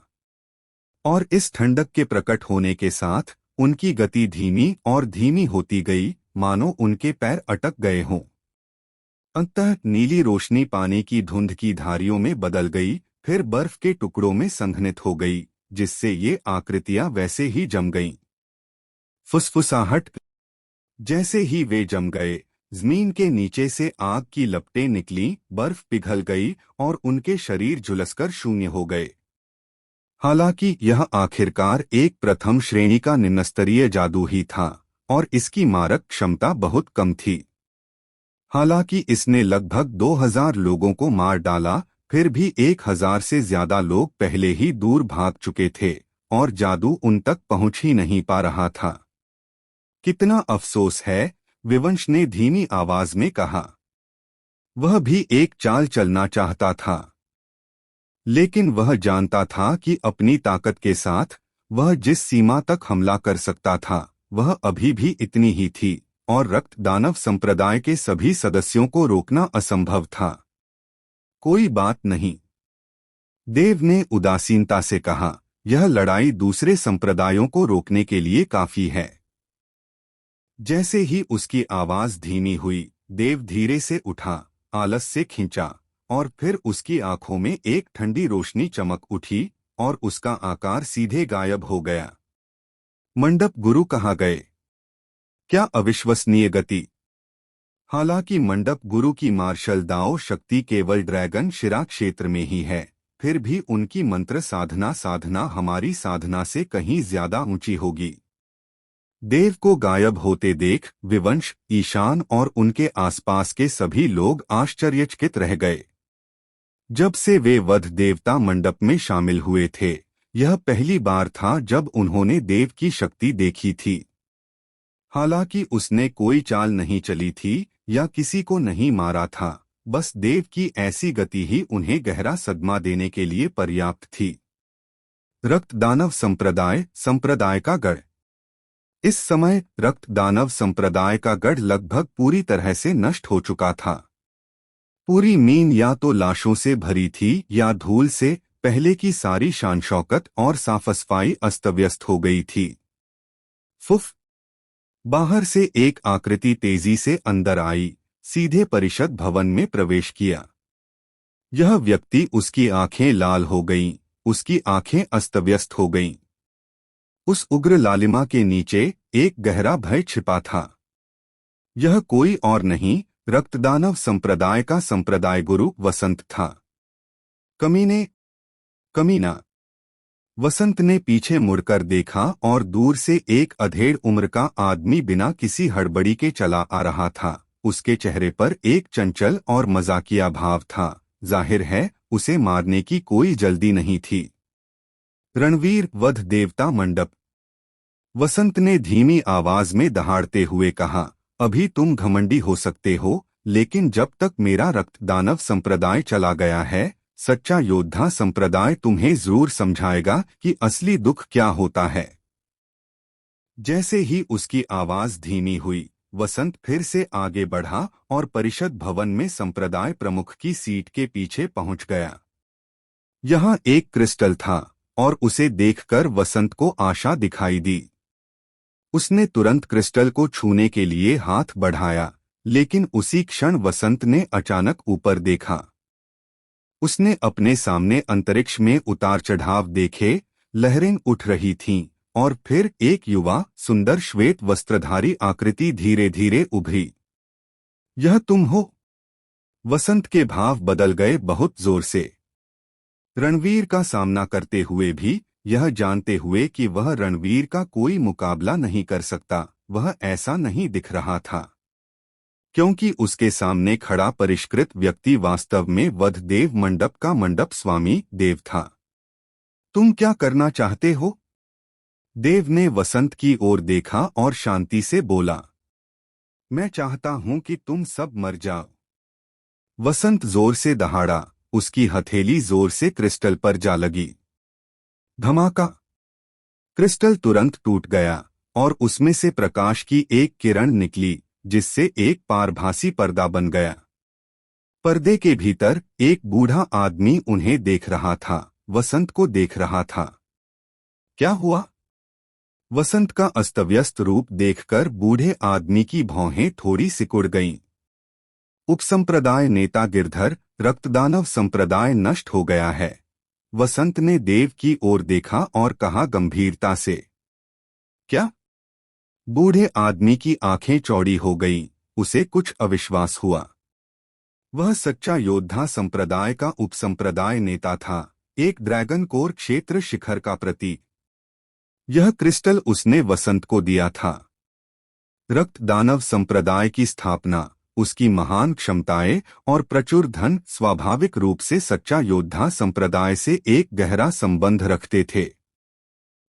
और इस ठंडक के प्रकट होने के साथ उनकी गति धीमी और धीमी होती गई, मानो उनके पैर अटक गए हों। अंततः नीली रोशनी पानी की धुंध की धारियों में बदल गई, फिर बर्फ के टुकड़ों में संघनित हो गई, जिससे ये आकृतियां वैसे ही जम गईं। फुसफुसाहट। जैसे ही वे जम गए, जमीन के नीचे से आग की लपटें निकलीं, बर्फ पिघल गई और उनके शरीर झुलसकर शून्य हो गए। हालांकि यह आखिरकार एक प्रथम श्रेणी का निम्नस्तरीय जादू ही था और इसकी मारक क्षमता बहुत कम थी। हालांकि इसने लगभग 2000 लोगों को मार डाला, फिर भी 1000 से ज्यादा लोग पहले ही दूर भाग चुके थे और जादू उन तक पहुंच ही नहीं पा रहा था। कितना अफसोस है, विवंश ने धीमी आवाज में कहा। वह भी एक चाल चलना चाहता था, लेकिन वह जानता था कि अपनी ताकत के साथ वह जिस सीमा तक हमला कर सकता था, वह अभी भी इतनी ही थी और रक्त दानव संप्रदाय के सभी सदस्यों को रोकना असंभव था। कोई बात नहीं, देव ने उदासीनता से कहा, यह लड़ाई दूसरे संप्रदायों को रोकने के लिए काफी है। जैसे ही उसकी आवाज धीमी हुई, देव धीरे से उठा, आलस से खींचा और फिर उसकी आंखों में एक ठंडी रोशनी चमक उठी और उसका आकार सीधे गायब हो गया। मंडप गुरु कहाँ गए? क्या अविश्वसनीय गति! हालांकि मंडप गुरु की मार्शल दाओ शक्ति केवल ड्रैगन शिरा क्षेत्र में ही है, फिर भी उनकी मंत्र साधना हमारी साधना से कहीं ज्यादा ऊंची होगी। देव को गायब होते देख विवंश, ईशान और उनके आसपास के सभी लोग आश्चर्यचकित रह गए। जब से वे वध देवता मंडप में शामिल हुए थे, यह पहली बार था जब उन्होंने देव की शक्ति देखी थी। हालांकि उसने कोई चाल नहीं चली थी या किसी को नहीं मारा था, बस देव की ऐसी गति ही उन्हें गहरा सदमा देने के लिए पर्याप्त थी। रक्त दानव संप्रदाय का गढ़। इस समय रक्त दानव संप्रदाय का गढ़ लगभग पूरी तरह से नष्ट हो चुका था। पूरी मीन या तो लाशों से भरी थी या धूल से, पहले की सारी शान शौकत और साफ-सफाई अस्तव्यस्त हो गई थी। फुफ! बाहर से एक आकृति तेजी से अंदर आई, सीधे परिषद भवन में प्रवेश किया। यह व्यक्ति, उसकी आंखें लाल हो गईं, उसकी आंखें अस्तव्यस्त हो गईं। उस उग्र लालिमा के नीचे एक गहरा भय छिपा था। यह कोई और नहीं, रक्तदानव संप्रदाय का संप्रदाय गुरु वसंत था। कमीना! वसंत ने पीछे मुड़कर देखा और दूर से एक अधेड़ उम्र का आदमी बिना किसी हड़बड़ी के चला आ रहा था। उसके चेहरे पर एक चंचल और मजाकिया भाव था, जाहिर है उसे मारने की कोई जल्दी नहीं थी। रणवीर, वध देवता मंडप। वसंत ने धीमी आवाज में दहाड़ते हुए कहा, अभी तुम घमंडी हो सकते हो, लेकिन जब तक मेरा रक्त दानव संप्रदाय चला गया है, सच्चा योद्धा संप्रदाय तुम्हें जरूर समझाएगा कि असली दुख क्या होता है। जैसे ही उसकी आवाज धीमी हुई, वसंत फिर से आगे बढ़ा और परिषद भवन में संप्रदाय प्रमुख की सीट के पीछे पहुंच गया। यहाँ एक क्रिस्टल था और उसे देखकर वसंत को आशा दिखाई दी। उसने तुरंत क्रिस्टल को छूने के लिए हाथ बढ़ाया, लेकिन उसी क्षण वसंत ने अचानक ऊपर देखा। उसने अपने सामने अंतरिक्ष में उतार चढ़ाव देखे, लहरें उठ रही थीं और फिर एक युवा सुंदर श्वेत वस्त्रधारी आकृति धीरे धीरे उभरी। यह तुम हो? वसंत के भाव बदल गए बहुत जोर से। रणवीर का सामना करते हुए भी, यह जानते हुए कि वह रणवीर का कोई मुकाबला नहीं कर सकता, वह ऐसा नहीं दिख रहा था क्योंकि उसके सामने खड़ा परिष्कृत व्यक्ति वास्तव में वधदेव मंडप का मंडप स्वामी देव था। तुम क्या करना चाहते हो? देव ने वसंत की ओर देखा और शांति से बोला, मैं चाहता हूं कि तुम सब मर जाओ। वसंत जोर से दहाड़ा, उसकी हथेली जोर से क्रिस्टल पर जा लगी। धमाका! क्रिस्टल तुरंत टूट गया और उसमें से प्रकाश की एक किरण निकली जिससे एक पारभासी पर्दा बन गया। पर्दे के भीतर एक बूढ़ा आदमी उन्हें देख रहा था, वसंत को देख रहा था। क्या हुआ? वसंत का अस्तव्यस्त रूप देखकर बूढ़े आदमी की भौहें थोड़ी सिकुड़ गईं। उपसंप्रदाय नेता गिरधर, रक्तदानव संप्रदाय नष्ट हो गया है। वसंत ने देव की ओर देखा और कहा गंभीरता से। क्या? बूढ़े आदमी की आंखें चौड़ी हो गईं, उसे कुछ अविश्वास हुआ। वह सच्चा योद्धा संप्रदाय का उपसंप्रदाय नेता था, एक ड्रैगन कोर क्षेत्र शिखर का प्रतीक। यह क्रिस्टल उसने वसंत को दिया था। रक्त दानव संप्रदाय की स्थापना, उसकी महान क्षमताएं और प्रचुर धन स्वाभाविक रूप से सच्चा योद्धा संप्रदाय से एक गहरा संबंध रखते थे।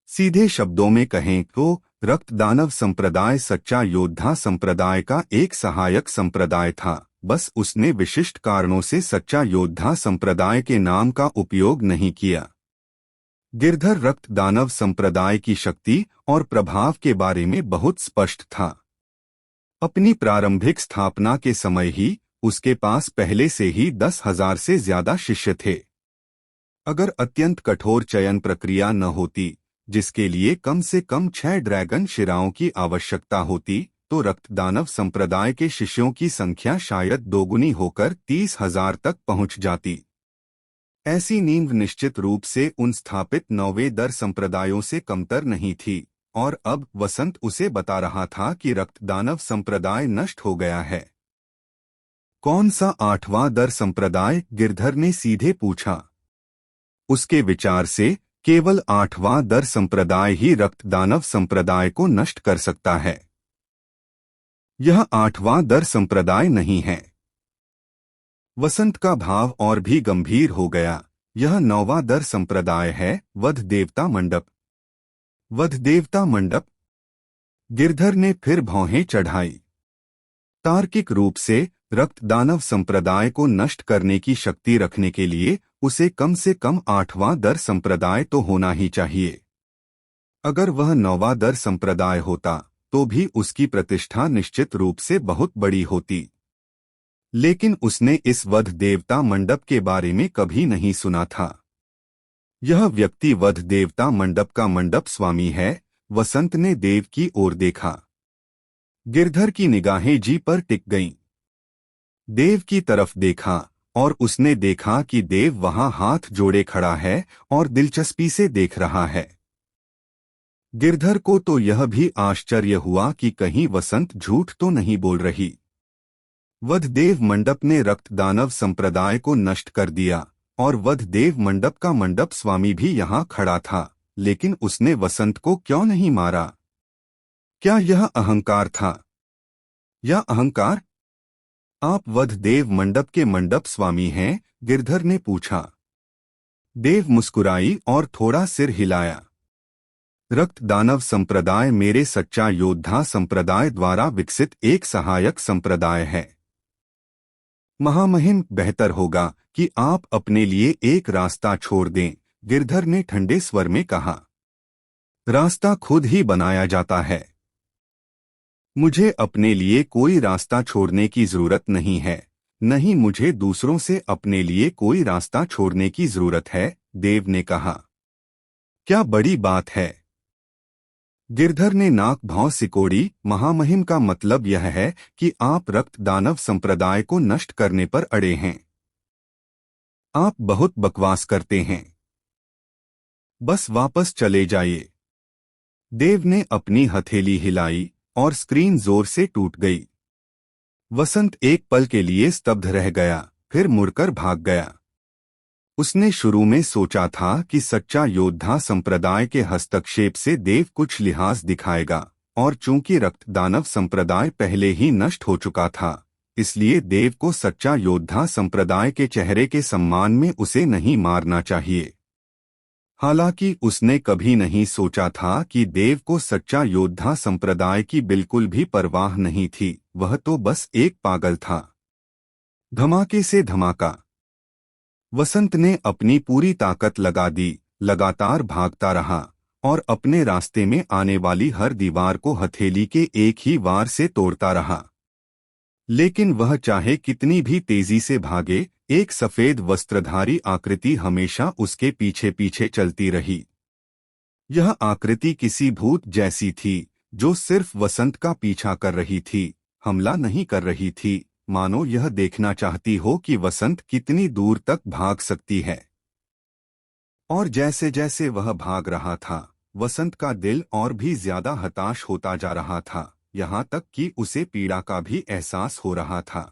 सीधे शब्दों में कहें तो रक्त दानव संप्रदाय सच्चा योद्धा संप्रदाय का एक सहायक संप्रदाय था, बस उसने विशिष्ट कारणों से सच्चा योद्धा संप्रदाय के नाम का उपयोग नहीं किया। गिरधर रक्त दानव संप्रदाय की शक्ति और प्रभाव के बारे में बहुत स्पष्ट था। अपनी प्रारंभिक स्थापना के समय ही उसके पास पहले से ही 10,000 से ज्यादा शिष्य थे। अगर अत्यंत कठोर चयन प्रक्रिया न होती, जिसके लिए कम से कम 6 ड्रैगन शिराओं की आवश्यकता होती, तो रक्तदानव संप्रदाय के शिष्यों की संख्या शायद दोगुनी होकर 30,000 तक पहुंच जाती। ऐसी नींव निश्चित रूप से उन स्थापित 9वें दर संप्रदायों से कमतर नहीं थी, और अब वसंत उसे बता रहा था कि रक्तदानव संप्रदाय नष्ट हो गया है। कौन सा 8वां दर संप्रदाय? गिरधर ने सीधे पूछा। उसके विचार से केवल 8वां दर संप्रदाय ही रक्तदानव संप्रदाय को नष्ट कर सकता है। यह 8वां दर संप्रदाय नहीं है। वसंत का भाव और भी गंभीर हो गया। यह 9वां दर संप्रदाय है, वध देवता मंडप। वध देवता मंडप? गिरधर ने फिर भौहें चढ़ाई। तार्किक रूप से रक्तदानव संप्रदाय को नष्ट करने की शक्ति रखने के लिए उसे कम से कम 8वां दर संप्रदाय तो होना ही चाहिए। अगर वह 9वां दर संप्रदाय होता तो भी उसकी प्रतिष्ठा निश्चित रूप से बहुत बड़ी होती। लेकिन उसने इस वध देवता मंडप के बारे में कभी नहीं सुना था। यह व्यक्ति वध देवता मंडप का मंडप स्वामी है। वसंत ने देव की ओर देखा। गिरधर की निगाहें जी पर टिक गईं। देव की तरफ देखा और उसने देखा कि देव वहां हाथ जोड़े खड़ा है और दिलचस्पी से देख रहा है। गिरधर को तो यह भी आश्चर्य हुआ कि कहीं वसंत झूठ तो नहीं बोल रही। वधदेव मंडप ने रक्तदानव संप्रदाय को नष्ट कर दिया और वधदेव मंडप का मंडप स्वामी भी यहां खड़ा था, लेकिन उसने वसंत को क्यों नहीं मारा? क्या यह अहंकार था? या अहंकार? आप वधदेव मंडप के मंडप स्वामी हैं? गिरधर ने पूछा। देव मुस्कुराई और थोड़ा सिर हिलाया। रक्तदानव संप्रदाय मेरे सच्चा योद्धा संप्रदाय द्वारा विकसित एक सहायक संप्रदाय है। महामहिम, बेहतर होगा कि आप अपने लिए एक रास्ता छोड़ दें, गिरधर ने ठंडे स्वर में कहा। रास्ता खुद ही बनाया जाता है। मुझे अपने लिए कोई रास्ता छोड़ने की जरूरत नहीं है, नहीं मुझे दूसरों से अपने लिए कोई रास्ता छोड़ने की जरूरत है, देव ने कहा। क्या बड़ी बात है। गिरधर ने नाक भौं सिकोड़ी। महामहिम का मतलब यह है कि आप रक्तदानव संप्रदाय को नष्ट करने पर अड़े हैं। आप बहुत बकवास करते हैं। बस वापस चले जाइए। देव ने अपनी हथेली हिलाई और स्क्रीन जोर से टूट गई। वसंत एक पल के लिए स्तब्ध रह गया, फिर मुड़कर भाग गया। उसने शुरू में सोचा था कि सच्चा योद्धा संप्रदाय के हस्तक्षेप से देव कुछ लिहाज दिखाएगा, और चूंकि रक्त दानव संप्रदाय पहले ही नष्ट हो चुका था, इसलिए देव को सच्चा योद्धा संप्रदाय के चेहरे के सम्मान में उसे नहीं मारना चाहिए। हालांकि उसने कभी नहीं सोचा था कि देव को सच्चा योद्धा संप्रदाय की बिल्कुल भी परवाह नहीं थी, वह तो बस एक पागल था। धमाके से धमाका। वसंत ने अपनी पूरी ताकत लगा दी, लगातार भागता रहा और अपने रास्ते में आने वाली हर दीवार को हथेली के एक ही वार से तोड़ता रहा। लेकिन वह चाहे कितनी भी तेजी से भागे, एक सफेद वस्त्रधारी आकृति हमेशा उसके पीछे पीछे चलती रही। यह आकृति किसी भूत जैसी थी, जो सिर्फ वसंत का पीछा कर रही थी, हमला नहीं कर रही थी, मानो यह देखना चाहती हो कि वसंत कितनी दूर तक भाग सकती है। और जैसे जैसे वह भाग रहा था, वसंत का दिल और भी ज्यादा हताश होता जा रहा था, यहाँ तक कि उसे पीड़ा का भी एहसास हो रहा था।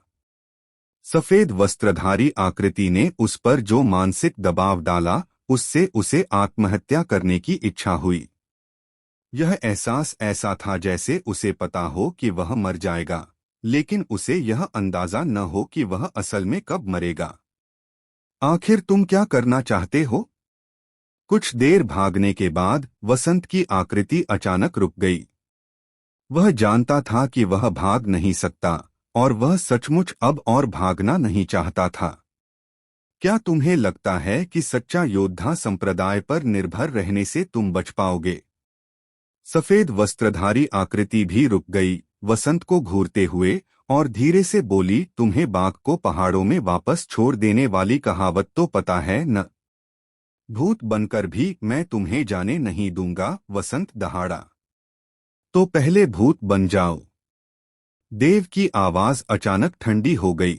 सफेद वस्त्रधारी आकृति ने उस पर जो मानसिक दबाव डाला, उससे उसे आत्महत्या करने की इच्छा हुई। यह एहसास ऐसा था जैसे उसे पता हो कि वह मर जाएगा, लेकिन उसे यह अंदाजा न हो कि वह असल में कब मरेगा। आखिर तुम क्या करना चाहते हो? कुछ देर भागने के बाद वसंत की आकृति अचानक रुक गई। वह जानता था कि वह भाग नहीं सकता, और वह सचमुच अब और भागना नहीं चाहता था। क्या तुम्हें लगता है कि सच्चा योद्धा संप्रदाय पर निर्भर रहने से तुम बच पाओगे? सफेद वस्त्रधारी आकृति भी रुक गई, वसंत को घूरते हुए, और धीरे से बोली, तुम्हें बाघ को पहाड़ों में वापस छोड़ देने वाली कहावत तो पता है न? भूत बनकर भी मैं तुम्हें जाने नहीं दूंगा। वसंत दहाड़ा। तो पहले भूत बन जाओ। देव की आवाज अचानक ठंडी हो गई।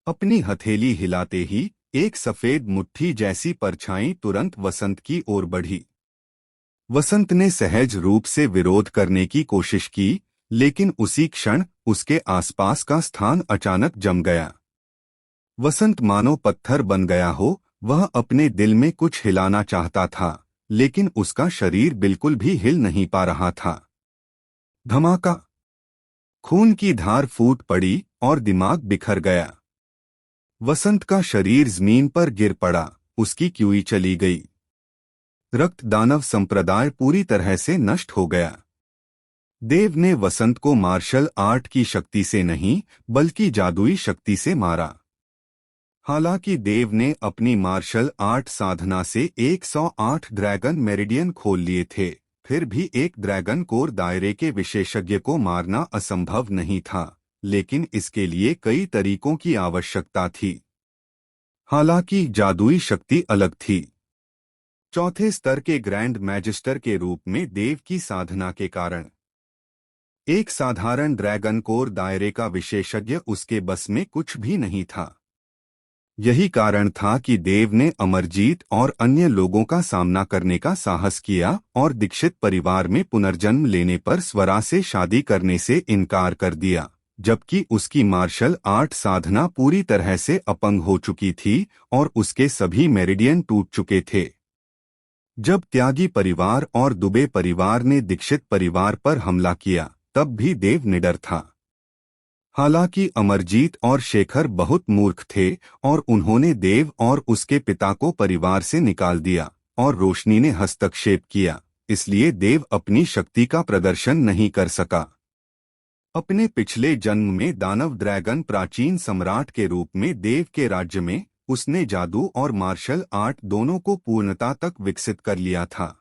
अपनी हथेली हिलाते ही एक सफेद मुट्ठी जैसी परछाई तुरंत वसंत की ओर बढ़ी। वसंत ने सहज रूप से विरोध करने की कोशिश की, लेकिन उसी क्षण उसके आसपास का स्थान अचानक जम गया। वसंत मानो पत्थर बन गया हो। वह अपने दिल में कुछ हिलाना चाहता था, लेकिन उसका शरीर बिल्कुल भी हिल नहीं पा रहा था। धमाका। खून की धार फूट पड़ी और दिमाग बिखर गया। वसंत का शरीर जमीन पर गिर पड़ा, उसकी क्यूई चली गई। रक्त दानव संप्रदाय पूरी तरह से नष्ट हो गया। देव ने वसंत को मार्शल आर्ट की शक्ति से नहीं, बल्कि जादुई शक्ति से मारा। हालांकि देव ने अपनी मार्शल आर्ट साधना से 108 ड्रैगन मेरिडियन खोल लिए थे, फिर भी एक ड्रैगन कोर दायरे के विशेषज्ञ को मारना असंभव नहीं था, लेकिन इसके लिए कई तरीकों की आवश्यकता थी। हालांकि जादुई शक्ति अलग थी। चौथे स्तर के ग्रैंड मैजिस्टर के रूप में देव की साधना के कारण एक साधारण ड्रैगन कोर दायरे का विशेषज्ञ उसके बस में कुछ भी नहीं था। यही कारण था कि देव ने अमरजीत और अन्य लोगों का सामना करने का साहस किया और दीक्षित परिवार में पुनर्जन्म लेने पर स्वरा से शादी करने से इनकार कर दिया, जबकि उसकी मार्शल आर्ट साधना पूरी तरह से अपंग हो चुकी थी और उसके सभी मेरिडियन टूट चुके थे। जब त्यागी परिवार और दुबे परिवार ने दीक्षित परिवार पर हमला किया, तब भी देव निडर था। हालांकि अमरजीत और शेखर बहुत मूर्ख थे और उन्होंने देव और उसके पिता को परिवार से निकाल दिया, और रोशनी ने हस्तक्षेप किया, इसलिए देव अपनी शक्ति का प्रदर्शन नहीं कर सका। अपने पिछले जन्म में दानव ड्रैगन प्राचीन सम्राट के रूप में देव के राज्य में उसने जादू और मार्शल आर्ट दोनों को पूर्णता तक विकसित कर लिया था।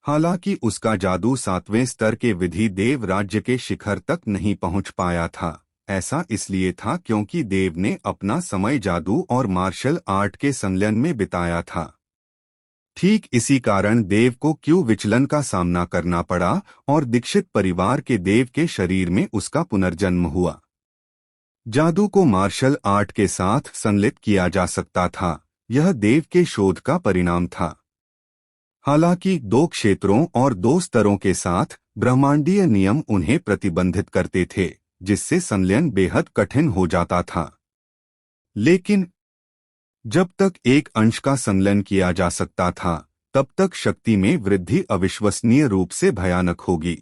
हालांकि उसका जादू 7वें स्तर के विधि देव राज्य के शिखर तक नहीं पहुंच पाया था। ऐसा इसलिए था क्योंकि देव ने अपना समय जादू और मार्शल आर्ट के संलयन में बिताया था। ठीक इसी कारण देव को क्यू विचलन का सामना करना पड़ा और दीक्षित परिवार के देव के शरीर में उसका पुनर्जन्म हुआ। जादू को मार्शल आर्ट के साथ संलित किया जा सकता था, यह देव के शोध का परिणाम था। हालांकि 2 क्षेत्रों और 2 स्तरों के साथ ब्रह्मांडीय नियम उन्हें प्रतिबंधित करते थे, जिससे संलयन बेहद कठिन हो जाता था। लेकिन जब तक एक अंश का संलयन किया जा सकता था, तब तक शक्ति में वृद्धि अविश्वसनीय रूप से भयानक होगी।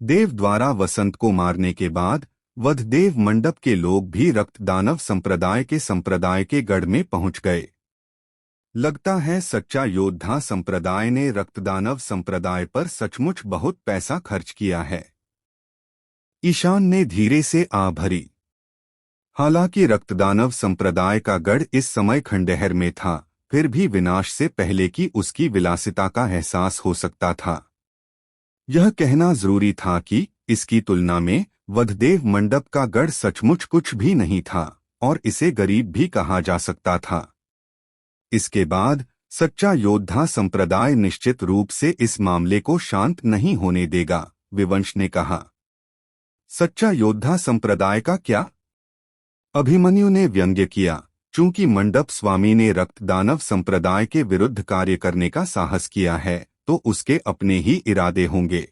देव द्वारा वसंत को मारने के बाद वधदेव मंडप के लोग भी रक्तदानव संप्रदाय के गढ़ में पहुंच गए। लगता है सच्चा योद्धा संप्रदाय ने रक्तदानव संप्रदाय पर सचमुच बहुत पैसा खर्च किया है। ईशान ने धीरे से आह भरी। हालांकि रक्तदानव संप्रदाय का गढ़ इस समय खंडहर में था, फिर भी विनाश से पहले की उसकी विलासिता का एहसास हो सकता था। यह कहना जरूरी था कि इसकी तुलना में वधदेव मंडप का गढ़ सचमुच कुछ भी नहीं था और इसे गरीब भी कहा जा सकता था। इसके बाद सच्चा योद्धा संप्रदाय निश्चित रूप से इस मामले को शांत नहीं होने देगा, विवंश ने कहा। सच्चा योद्धा संप्रदाय का क्या? अभिमन्यु ने व्यंग्य किया। चूंकि मंडप स्वामी ने रक्तदानव संप्रदाय के विरुद्ध कार्य करने का साहस किया है, तो उसके अपने ही इरादे होंगे।